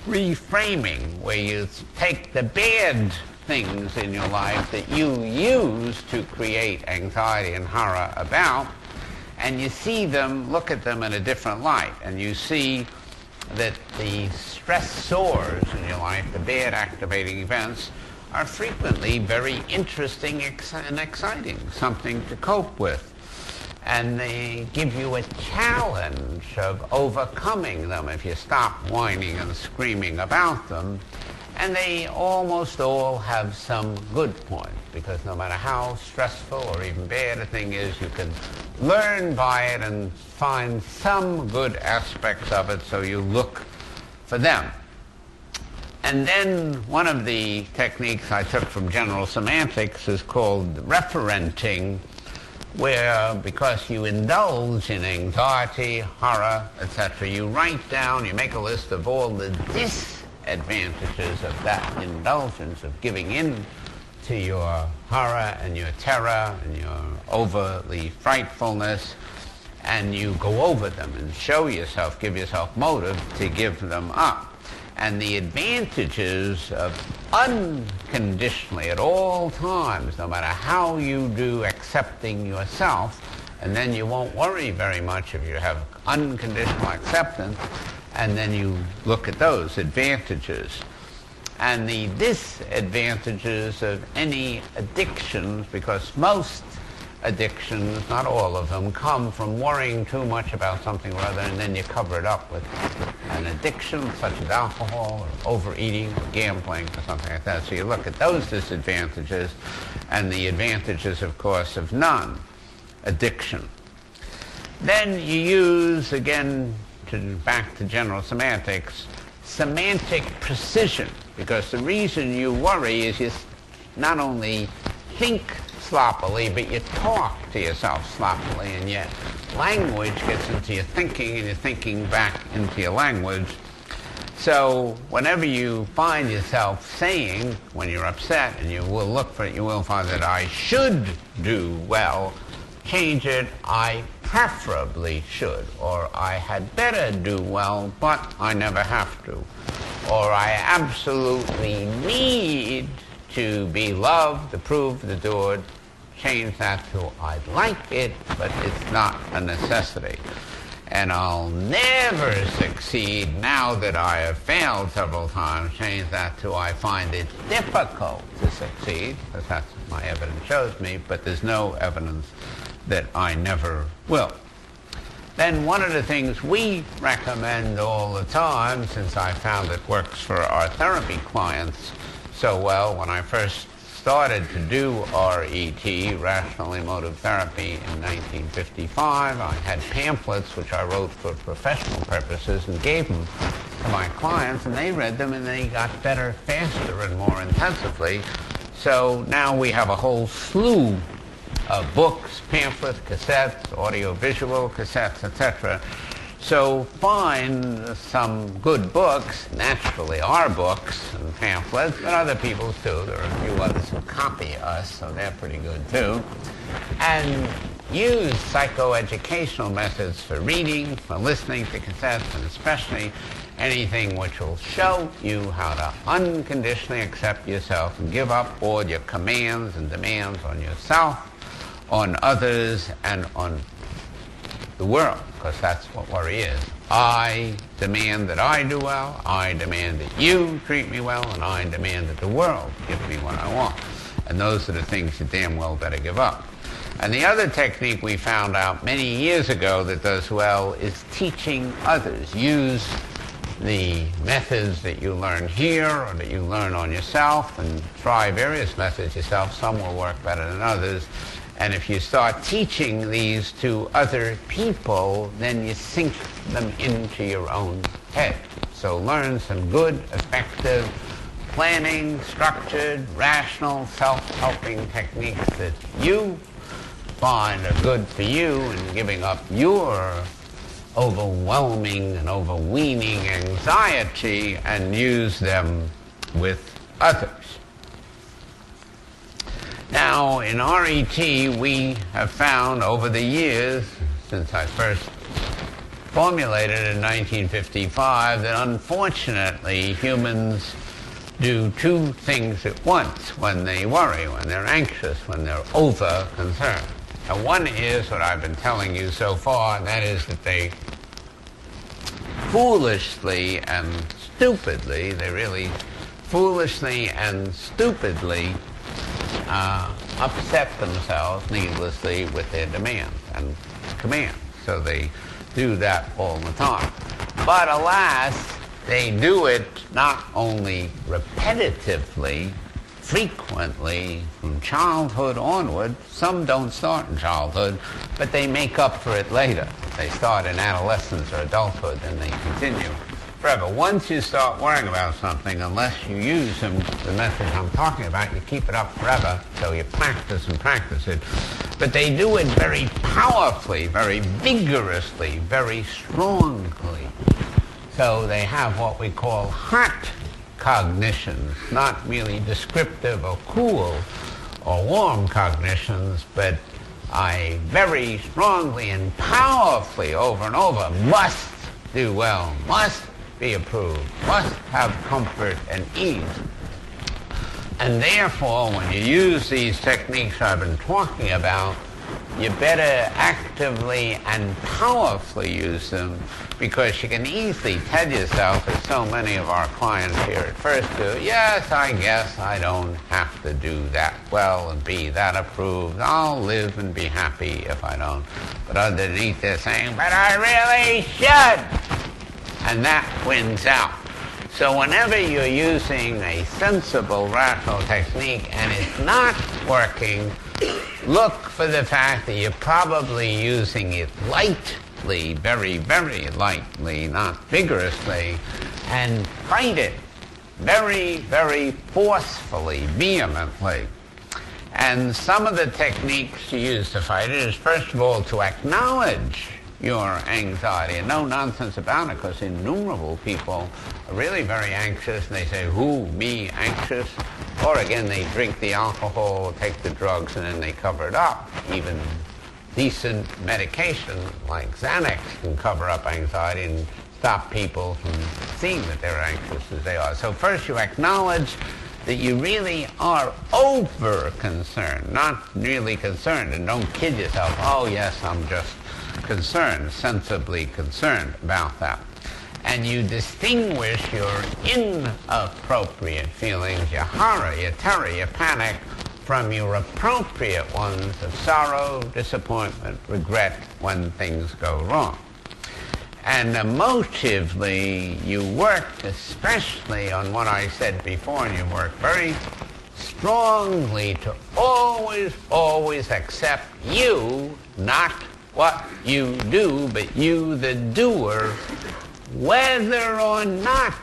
reframing, where you take the bad things in your life that you use to create anxiety and horror about, and you see them, look at them in a different light, and you see that the stressors in your life, the bad activating events, are frequently very interesting and exciting, something to cope with. And they give you a challenge of overcoming them if you stop whining and screaming about them. And they almost all have some good points, because no matter how stressful or even bad a thing is, you can learn by it and find some good aspects of it, so you look for them. And then one of the techniques I took from general semantics is called referenting, where, because you indulge in anxiety, horror, etc., you write down, you make a list of all the disadvantages of that indulgence, of giving in to your horror and your terror and your overly frightfulness, and you go over them and show yourself, give yourself motive to give them up. And the advantages of unconditionally at all times, no matter how you do, accepting yourself, and then you won't worry very much if you have unconditional acceptance, and then you look at those advantages. And the disadvantages of any addictions, because most addictions, not all of them, come from worrying too much about something or other, and then you cover it up with an addiction such as alcohol or overeating or gambling or something like that. So you look at those disadvantages and the advantages, of course, of non-addiction. Then you use, again, back to general semantics, semantic precision, because the reason you worry is you not only think sloppily, but you talk to yourself sloppily, and your language gets into your thinking, and your thinking back into your language. So whenever you find yourself saying, when you're upset, and you will look for it, you will find that I should do well, change it, I preferably should, or I had better do well, but I never have to, or I absolutely need to be loved, approved, adored. Change that to I'd like it, but it's not a necessity. And I'll never succeed now that I have failed several times. Change that to I find it difficult to succeed, because that's what my evidence shows me, but there's no evidence that I never will. Then one of the things we recommend all the time, since I found it works for our therapy clients so well, when I first started to do RET, Rational Emotive Therapy, in 1955. I had pamphlets which I wrote for professional purposes and gave them to my clients, and they read them and they got better faster and more intensively. So now we have a whole slew of books, pamphlets, cassettes, audio-visual cassettes, etc., So find some good books, naturally our books and pamphlets, but other people's too. There are a few others who copy us, so they're pretty good too. And use psychoeducational methods for reading, for listening to cassettes, and especially anything which will show you how to unconditionally accept yourself and give up all your commands and demands on yourself, on others, and on the world, because that's what worry is. I demand that I do well, I demand that you treat me well, and I demand that the world give me what I want. And those are the things you damn well better give up. And the other technique we found out many years ago that does well is teaching others. Use the methods that you learn here or that you learn on yourself, and try various methods yourself. Some will work better than others. And if you start teaching these to other people, then you sink them into your own head. So learn some good, effective, planning, structured, rational, self-helping techniques that you find are good for you in giving up your overwhelming and overweening anxiety, and use them with others. Now, in RET, we have found over the years, since I first formulated it in 1955, that unfortunately humans do two things at once when they worry, when they're anxious, when they're over-concerned. And one is what I've been telling you so far, and that is that they foolishly and stupidly, they really foolishly and stupidly upset themselves needlessly with their demands and commands. So they do that all the time. But alas, they do it not only repetitively, frequently, from childhood onward. Some don't start in childhood, but they make up for it later. They start in adolescence or adulthood, and they continue forever. Once you start worrying about something, unless you use the methods I'm talking about, you keep it up forever, so you practice and practice it. But they do it very powerfully, very vigorously, very strongly. So they have what we call hot cognitions, not merely descriptive or cool or warm cognitions, but I very strongly and powerfully over and over must do well, must be approved, must have comfort and ease. And therefore, when you use these techniques I've been talking about, you better actively and powerfully use them, because you can easily tell yourself, as so many of our clients here at first do, yes, I guess I don't have to do that well and be that approved. I'll live and be happy if I don't. But underneath they're saying, but I really should. And that wins out. So whenever you're using a sensible, rational technique and it's not working, look for the fact that you're probably using it lightly, very, very lightly, not vigorously, and fight it very, very forcefully, vehemently. And some of the techniques you use to fight it is, first of all, to acknowledge your anxiety, and no nonsense about it, because innumerable people are really very anxious, and they say, who, me, anxious? Or again, they drink the alcohol, take the drugs, and then they cover it up. Even decent medication like Xanax can cover up anxiety and stop people from seeing that they're anxious as they are. So first you acknowledge that you really are over-concerned, not really concerned, and don't kid yourself, oh yes, I'm just concerned, sensibly concerned about that. And you distinguish your inappropriate feelings, your horror, your terror, your panic, from your appropriate ones of sorrow, disappointment, regret when things go wrong. And emotively, you work especially on what I said before, and you work very strongly to always, always accept you, not what you do, but you, the doer, whether or not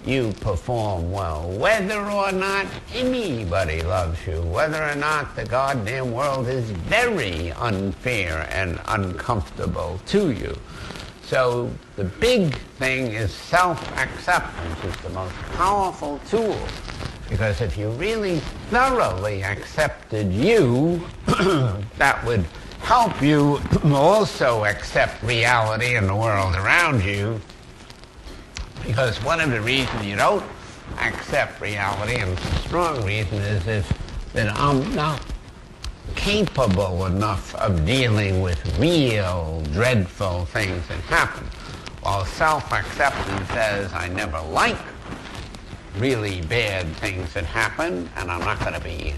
you perform well, whether or not anybody loves you, whether or not the goddamn world is very unfair and uncomfortable to you. So the big thing is self-acceptance is the most powerful tool, because if you really thoroughly accepted you, that would help you also accept reality and the world around you, because one of the reasons you don't accept reality, and it's a strong reason, is that I'm not capable enough of dealing with real dreadful things that happen. While self-acceptance says I never like really bad things that happen, and I'm not going to be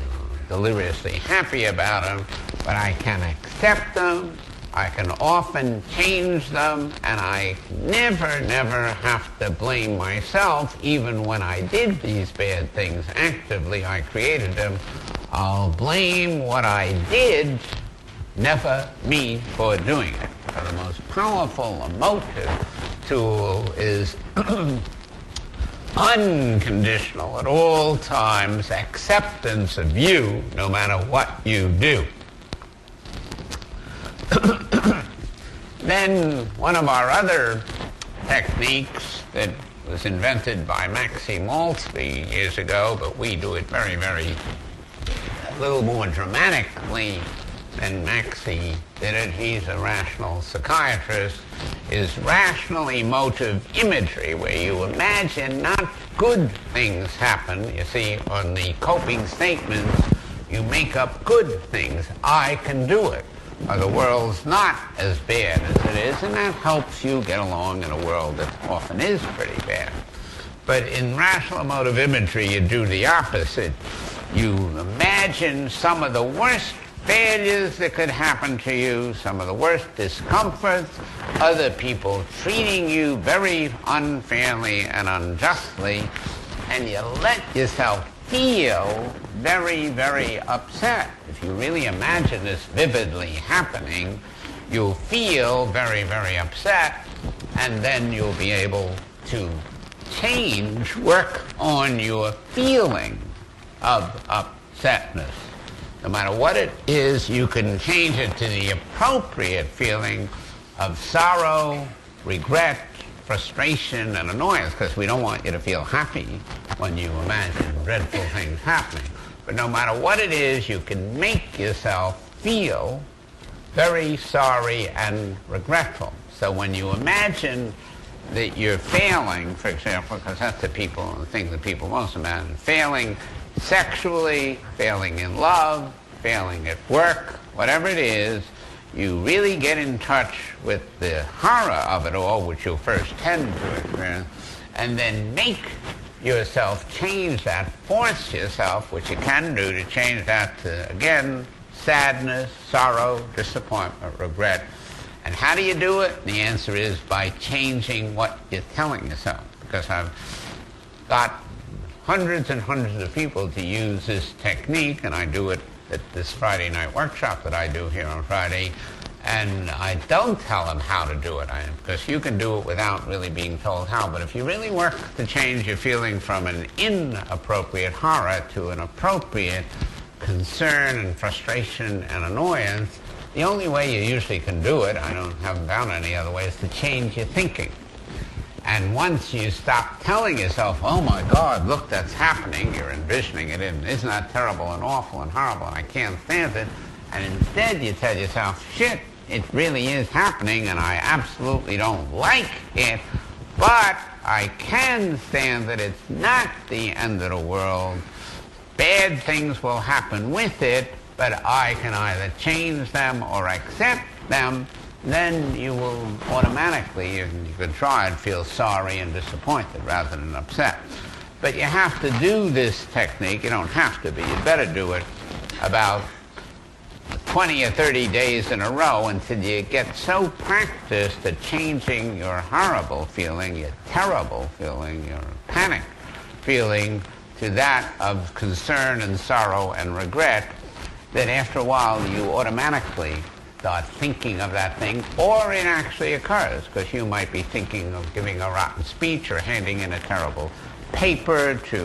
deliriously happy about them, but I can accept them, I can often change them, and I never have to blame myself. Even when I did these bad things actively, I created them. I'll blame what I did, never me for doing it. So the most powerful emotive tool is unconditional, at all times, acceptance of you, no matter what you do. Then one of our other techniques that was invented by Maxine Maltby years ago, but we do it very, a little more dramatically than Maxie did it. He's a rational psychiatrist, is rational emotive imagery, where you imagine not good things happen. You see, on the coping statements, you make up good things. I can do it. Or the world's not as bad as it is, and that helps you get along in a world that often is pretty bad. But in rational emotive imagery, you do the opposite. You imagine some of the worst failures that could happen to you, some of the worst discomforts, other people treating you very unfairly and unjustly, and you let yourself feel very upset. If you really imagine this vividly happening, you'll feel very upset, and then you'll be able to work on your feeling of upsetness. No matter what it is, you can change it to the appropriate feeling of sorrow, regret, frustration, and annoyance, because we don't want you to feel happy when you imagine dreadful things happening. But no matter what it is, you can make yourself feel very sorry and regretful. So when you imagine that you're failing, for example, because that's the thing that people most imagine, failing sexually, failing in love, failing at work, whatever it is, you really get in touch with the horror of it all, which you'll first tend to experience, and then make yourself change that, force yourself, which you can do, to change that to, again, sadness, sorrow, disappointment, regret. And how do you do it? The answer is by changing what you're telling yourself. Because I've got hundreds and hundreds of people to use this technique, and I do it at this Friday night workshop that I do here on Friday, and I don't tell them how to do it, because you can do it without really being told how. But if you really work to change your feeling from an inappropriate horror to an appropriate concern and frustration and annoyance, the only way you usually can do it, haven't found any other way, is to change your thinking. And once you stop telling yourself, oh my God, look, that's happening, you're envisioning it, and isn't that terrible and awful and horrible, and I can't stand it, and instead you tell yourself, shit, it really is happening, and I absolutely don't like it, but I can stand that it's not the end of the world. Bad things will happen with it, but I can either change them or accept them. Then you will automatically, you can try and feel sorry and disappointed rather than upset. But you have to do this technique. You don't have to, but you better do it about 20 or 30 days in a row until you get so practiced at changing your horrible feeling, your terrible feeling, your panic feeling, to that of concern and sorrow and regret, that after a while you automatically start thinking of that thing, or it actually occurs, because you might be thinking of giving a rotten speech or handing in a terrible paper to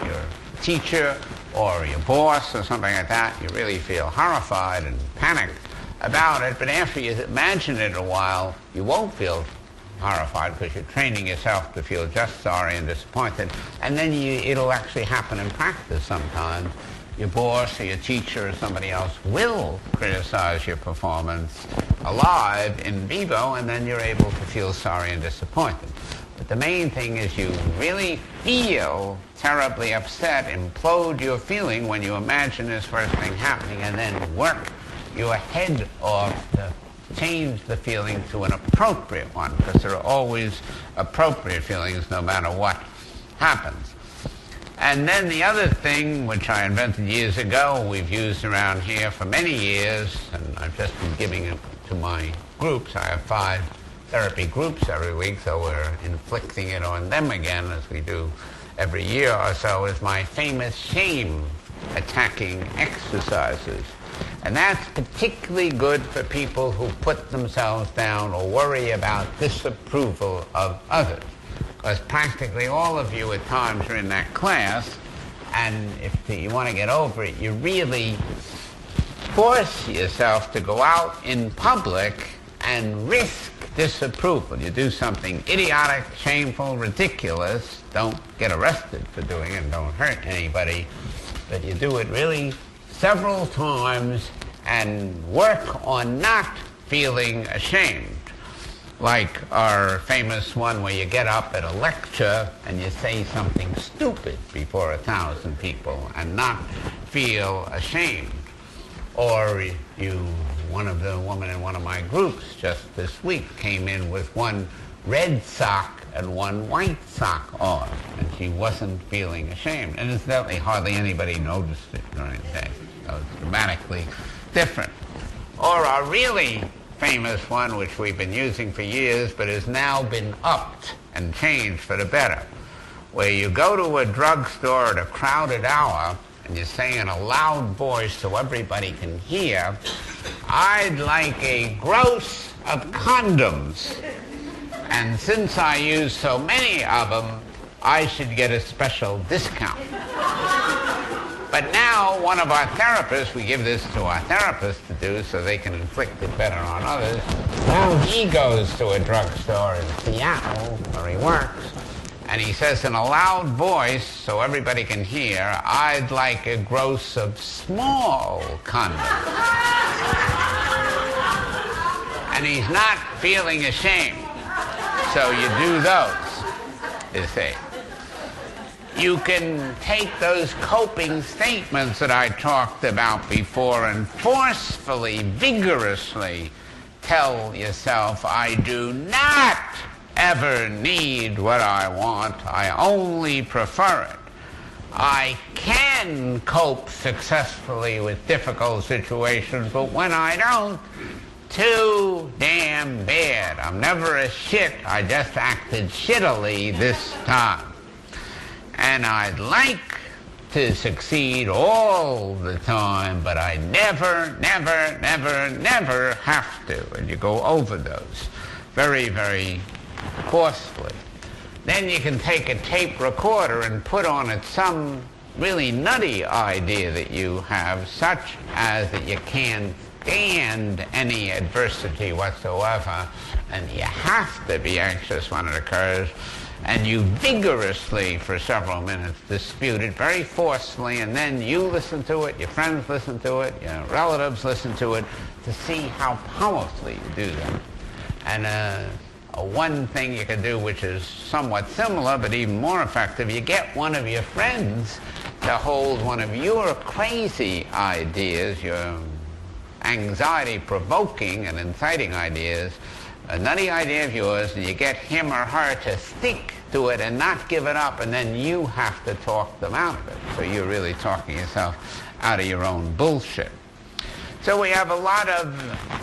your teacher or your boss or something like that. You really feel horrified and panicked about it, but after you imagine it a while, you won't feel horrified because you're training yourself to feel just sorry and disappointed. And then it'll actually happen in practice sometimes. Your boss or your teacher or somebody else will criticize your performance alive in vivo, and then you're able to feel sorry and disappointed. But the main thing is you really feel terribly upset, implode your feeling when you imagine this first thing happening, and then work your head off to change the feeling to an appropriate one, because there are always appropriate feelings no matter what happens. And then the other thing, which I invented years ago, we've used around here for many years, and I've just been giving it to my groups. I have 5 therapy groups every week, so we're inflicting it on them again, as we do every year or so, is my famous shame attacking exercises. And that's particularly good for people who put themselves down or worry about disapproval of others. Because practically all of you at times are in that class, and if you want to get over it, you really force yourself to go out in public and risk disapproval. You do something idiotic, shameful, ridiculous. Don't get arrested for doing it, don't hurt anybody, but you do it really several times and work on not feeling ashamed. Like our famous one where you get up at a lecture and you say something stupid before 1,000 people and not feel ashamed. Or one of the women in one of my groups just this week came in with one red sock and one white sock on, and she wasn't feeling ashamed. And incidentally, hardly anybody noticed it during the day. So it's dramatically different. Or our really famous one, which we've been using for years, but has now been upped and changed for the better, where you go to a drugstore at a crowded hour and you say in a loud voice so everybody can hear, "I'd like a gross of condoms. And since I use so many of them, I should get a special discount." But now one of our therapists, we give this to our therapists to do so they can inflict it better on others. Now he goes to a drugstore in Seattle where he works, and he says in a loud voice so everybody can hear, "I'd like a gross of small condoms." And he's not feeling ashamed. So you do those, you see. You can take those coping statements that I talked about before and forcefully, vigorously tell yourself, "I do not ever need what I want. I only prefer it. I can cope successfully with difficult situations, but when I don't, too damn bad. I'm never a shit. I just acted shittily this time. And I'd like to succeed all the time, but I never, never, never, never have to." And you go over those very, very forcefully. Then you can take a tape recorder and put on it some really nutty idea that you have, such as that you can't stand any adversity whatsoever, and you have to be anxious when it occurs. And you vigorously, for several minutes, dispute it very forcefully, and then you listen to it, your friends listen to it, your relatives listen to it, to see how powerfully you do that. And one thing you can do, which is somewhat similar, but even more effective, you get one of your friends to hold one of your crazy ideas, your anxiety-provoking and inciting ideas, a nutty idea of yours, and you get him or her to stick to it and not give it up, and then you have to talk them out of it. So you're really talking yourself out of your own bullshit. So we have a lot of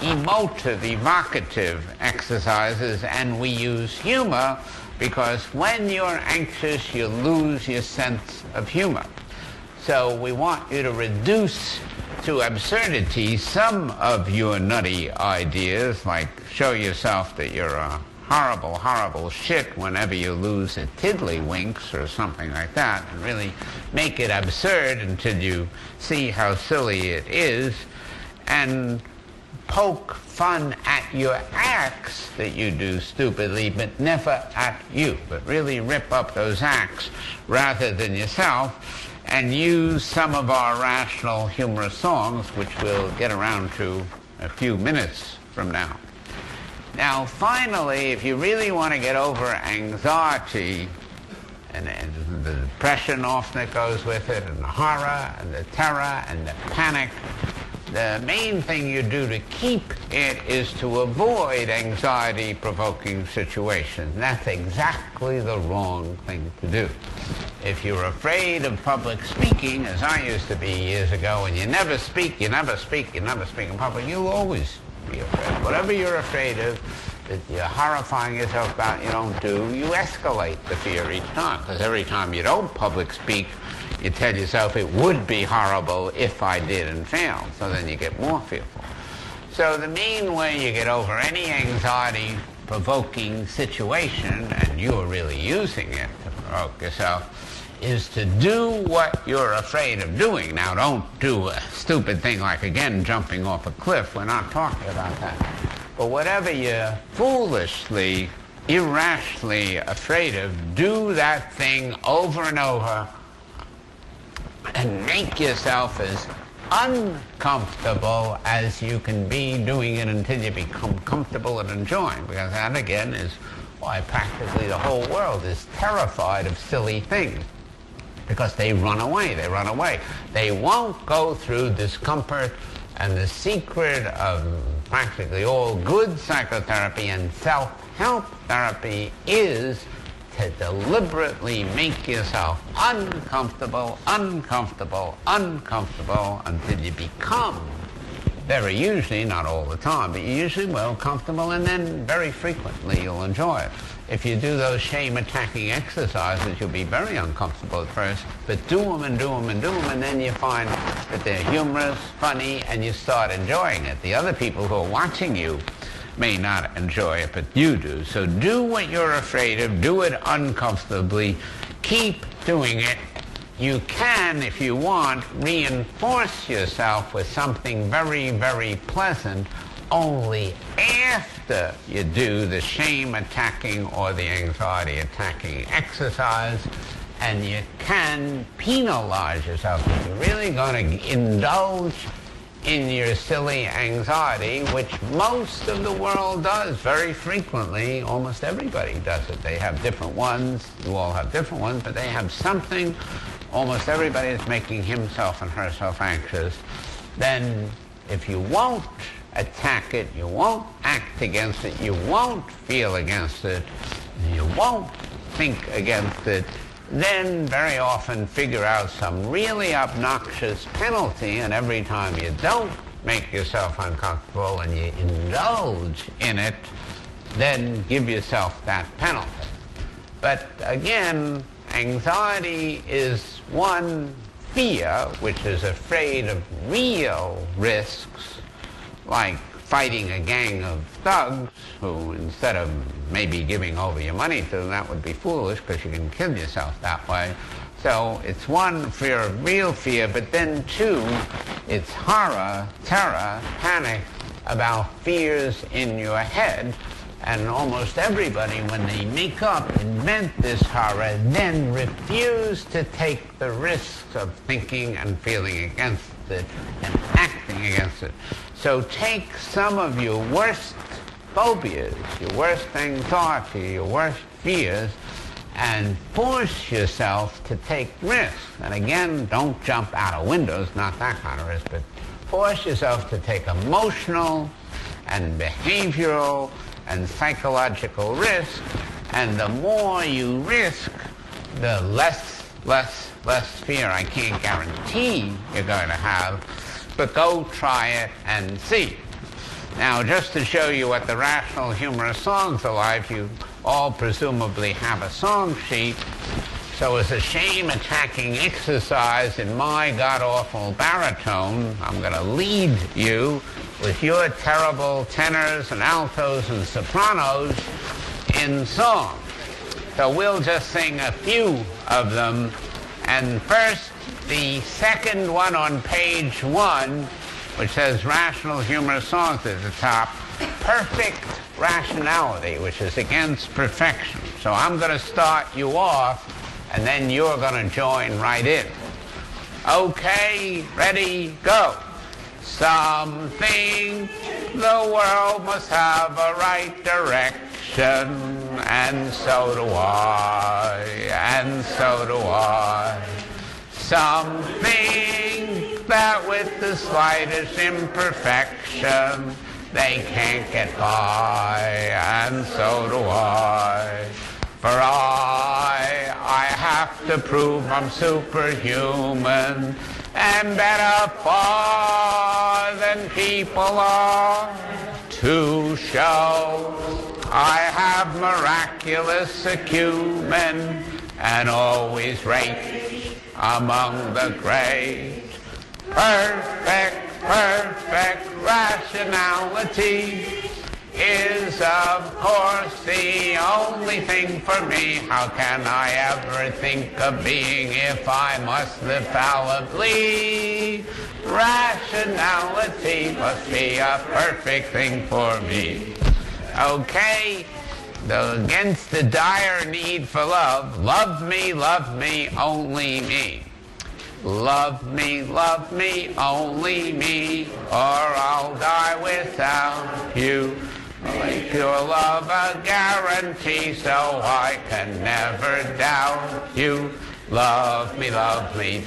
emotive, evocative exercises, and we use humor because when you're anxious, you lose your sense of humor. So we want you to reduce to absurdity some of your nutty ideas, like show yourself that you're a horrible, horrible shit whenever you lose a tiddlywinks or something like that, and really make it absurd until you see how silly it is, and poke fun at your acts that you do stupidly, but never at you, but really rip up those acts rather than yourself, and use some of our rational humorous songs, which we'll get around to a few minutes from now. Now, finally, if you really want to get over anxiety, and the depression often that goes with it, and the horror, and the terror, and the panic, the main thing you do to keep it is to avoid anxiety-provoking situations. And that's exactly the wrong thing to do. If you're afraid of public speaking, as I used to be years ago, and you never speak, you never speak, you never speak in public, you'll always be afraid. Whatever you're afraid of, that you're horrifying yourself about, you don't do, you escalate the fear each time. Because every time you don't public speak, you tell yourself it would be horrible if I did and failed. So then you get more fearful. So the main way you get over any anxiety-provoking situation, and you're really using it to provoke yourself, is to do what you're afraid of doing. Now, don't do a stupid thing like, again, jumping off a cliff. We're not talking about that. But whatever you're foolishly, irrationally afraid of, do that thing over and over and make yourself as uncomfortable as you can be doing it until you become comfortable and enjoying. Because that, again, is why practically the whole world is terrified of silly things. Because they run away, they run away. They won't go through discomfort, and the secret of practically all good psychotherapy and self-help therapy is to deliberately make yourself uncomfortable, uncomfortable, uncomfortable until you become very usually, not all the time, but you usually will, comfortable, and then very frequently you'll enjoy it. If you do those shame-attacking exercises, you'll be very uncomfortable at first, but do them and do them and do them, and then you find that they're humorous, funny, and you start enjoying it. The other people who are watching you may not enjoy it, but you do. So do what you're afraid of, do it uncomfortably, keep doing it. You can, if you want, reinforce yourself with something very, very pleasant only after you do the shame-attacking or the anxiety-attacking exercise, and you can penalize yourself. If you're really going to indulge in your silly anxiety, which most of the world does very frequently, almost everybody does it. They have different ones, you all have different ones, but they have something, almost everybody is making himself and herself anxious. Then if you won't attack it, you won't act against it, you won't feel against it, you won't think against it, then very often figure out some really obnoxious penalty, and every time you don't make yourself uncomfortable and you indulge in it, then give yourself that penalty. But again, anxiety is one fear which is afraid of real risks, like fighting a gang of thugs who, instead of maybe giving over your money to them, that would be foolish because you can kill yourself that way. So it's one, fear of real fear, but then two, it's horror, terror, panic about fears in your head. And almost everybody, when they make up, invent this horror, then refuse to take the risks of thinking and feeling against it and acting against it. So take some of your worst phobias, your worst anxiety, your worst fears, and force yourself to take risks. And again, don't jump out of windows, not that kind of risk, but force yourself to take emotional and behavioral and psychological risk, and the more you risk, the less fear. I can't guarantee you're going to have, but go try it and see. Now, just to show you what the rational humorous songs are like, you all presumably have a song sheet. So as a shame-attacking exercise in my god-awful baritone, I'm going to lead you with your terrible tenors and altos and sopranos in song. So we'll just sing a few of them. And first, the second one on page 1 which says rational humorous songs at the top, perfect rationality, which is against perfection. So I'm going to start you off, and then you're going to join right in. Okay, ready, go. Some think the world must have a right direction, and so do I, and so do I. Some think that with the slightest imperfection, they can't get by, and so do I. For I have to prove I'm superhuman and better far than people are, to show I have miraculous acumen and always rate among the great. Perfect, perfect rationality is, of course, the only thing for me. How can I ever think of being if I must live fallibly? Rationality must be a perfect thing for me. Okay, against the dire need for love, love me, only me. Love me, only me, or I'll die without you. Make your love a guarantee so I can never doubt you. Love me,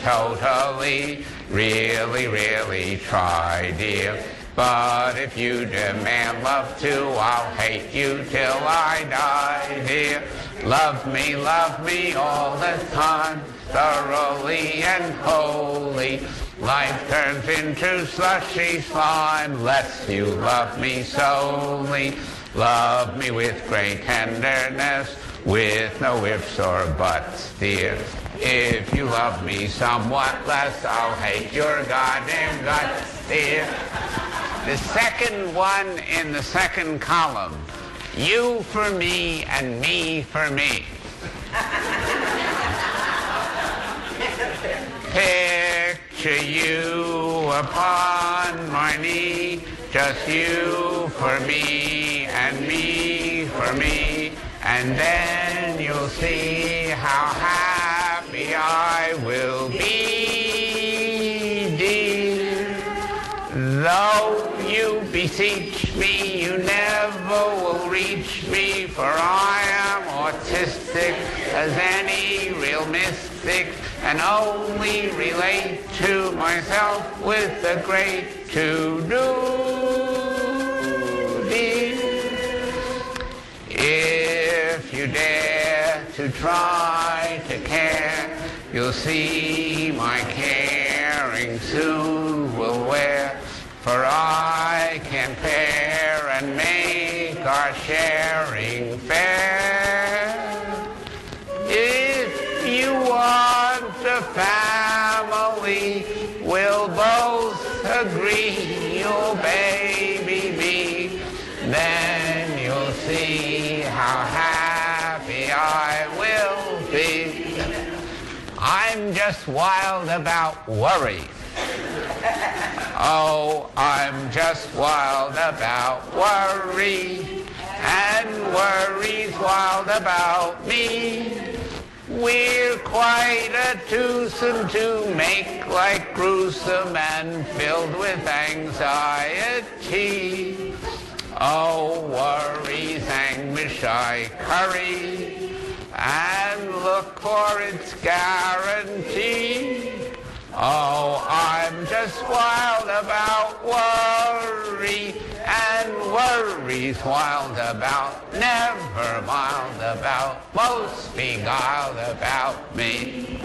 totally, really, really try, dear. But if you demand love too, I'll hate you till I die, dear. Love me all the time, thoroughly and wholly. Life turns into slushy slime, lets you love me solely. Love me with great tenderness, with no ifs or buts, dear. If you love me somewhat less, I'll hate your goddamn guts, dear. The second one in the second column, you for me and me for me. Picture you upon my knee, just you for me and me for me, and then you'll see how happy I will be, dear. Though you beseech me, you never will reach me, for I am autistic as any real mystic, and only relate to myself with a great to-do, dear. If you dare to try to care, you'll see my caring soon will wear, for I can pair and make our sharing fair. If you want a family, we'll both agree you'll baby me. Then you'll see how happy I will be. I'm just wild about worry. Oh, I'm just wild about worry, and worry's wild about me. We're quite a twosome to make, like gruesome and filled with anxiety. Oh, worry's anguish I curry, and look for its guarantee. Oh, I'm just wild about worry, and worry's wild about, never mild about, most beguiled about me.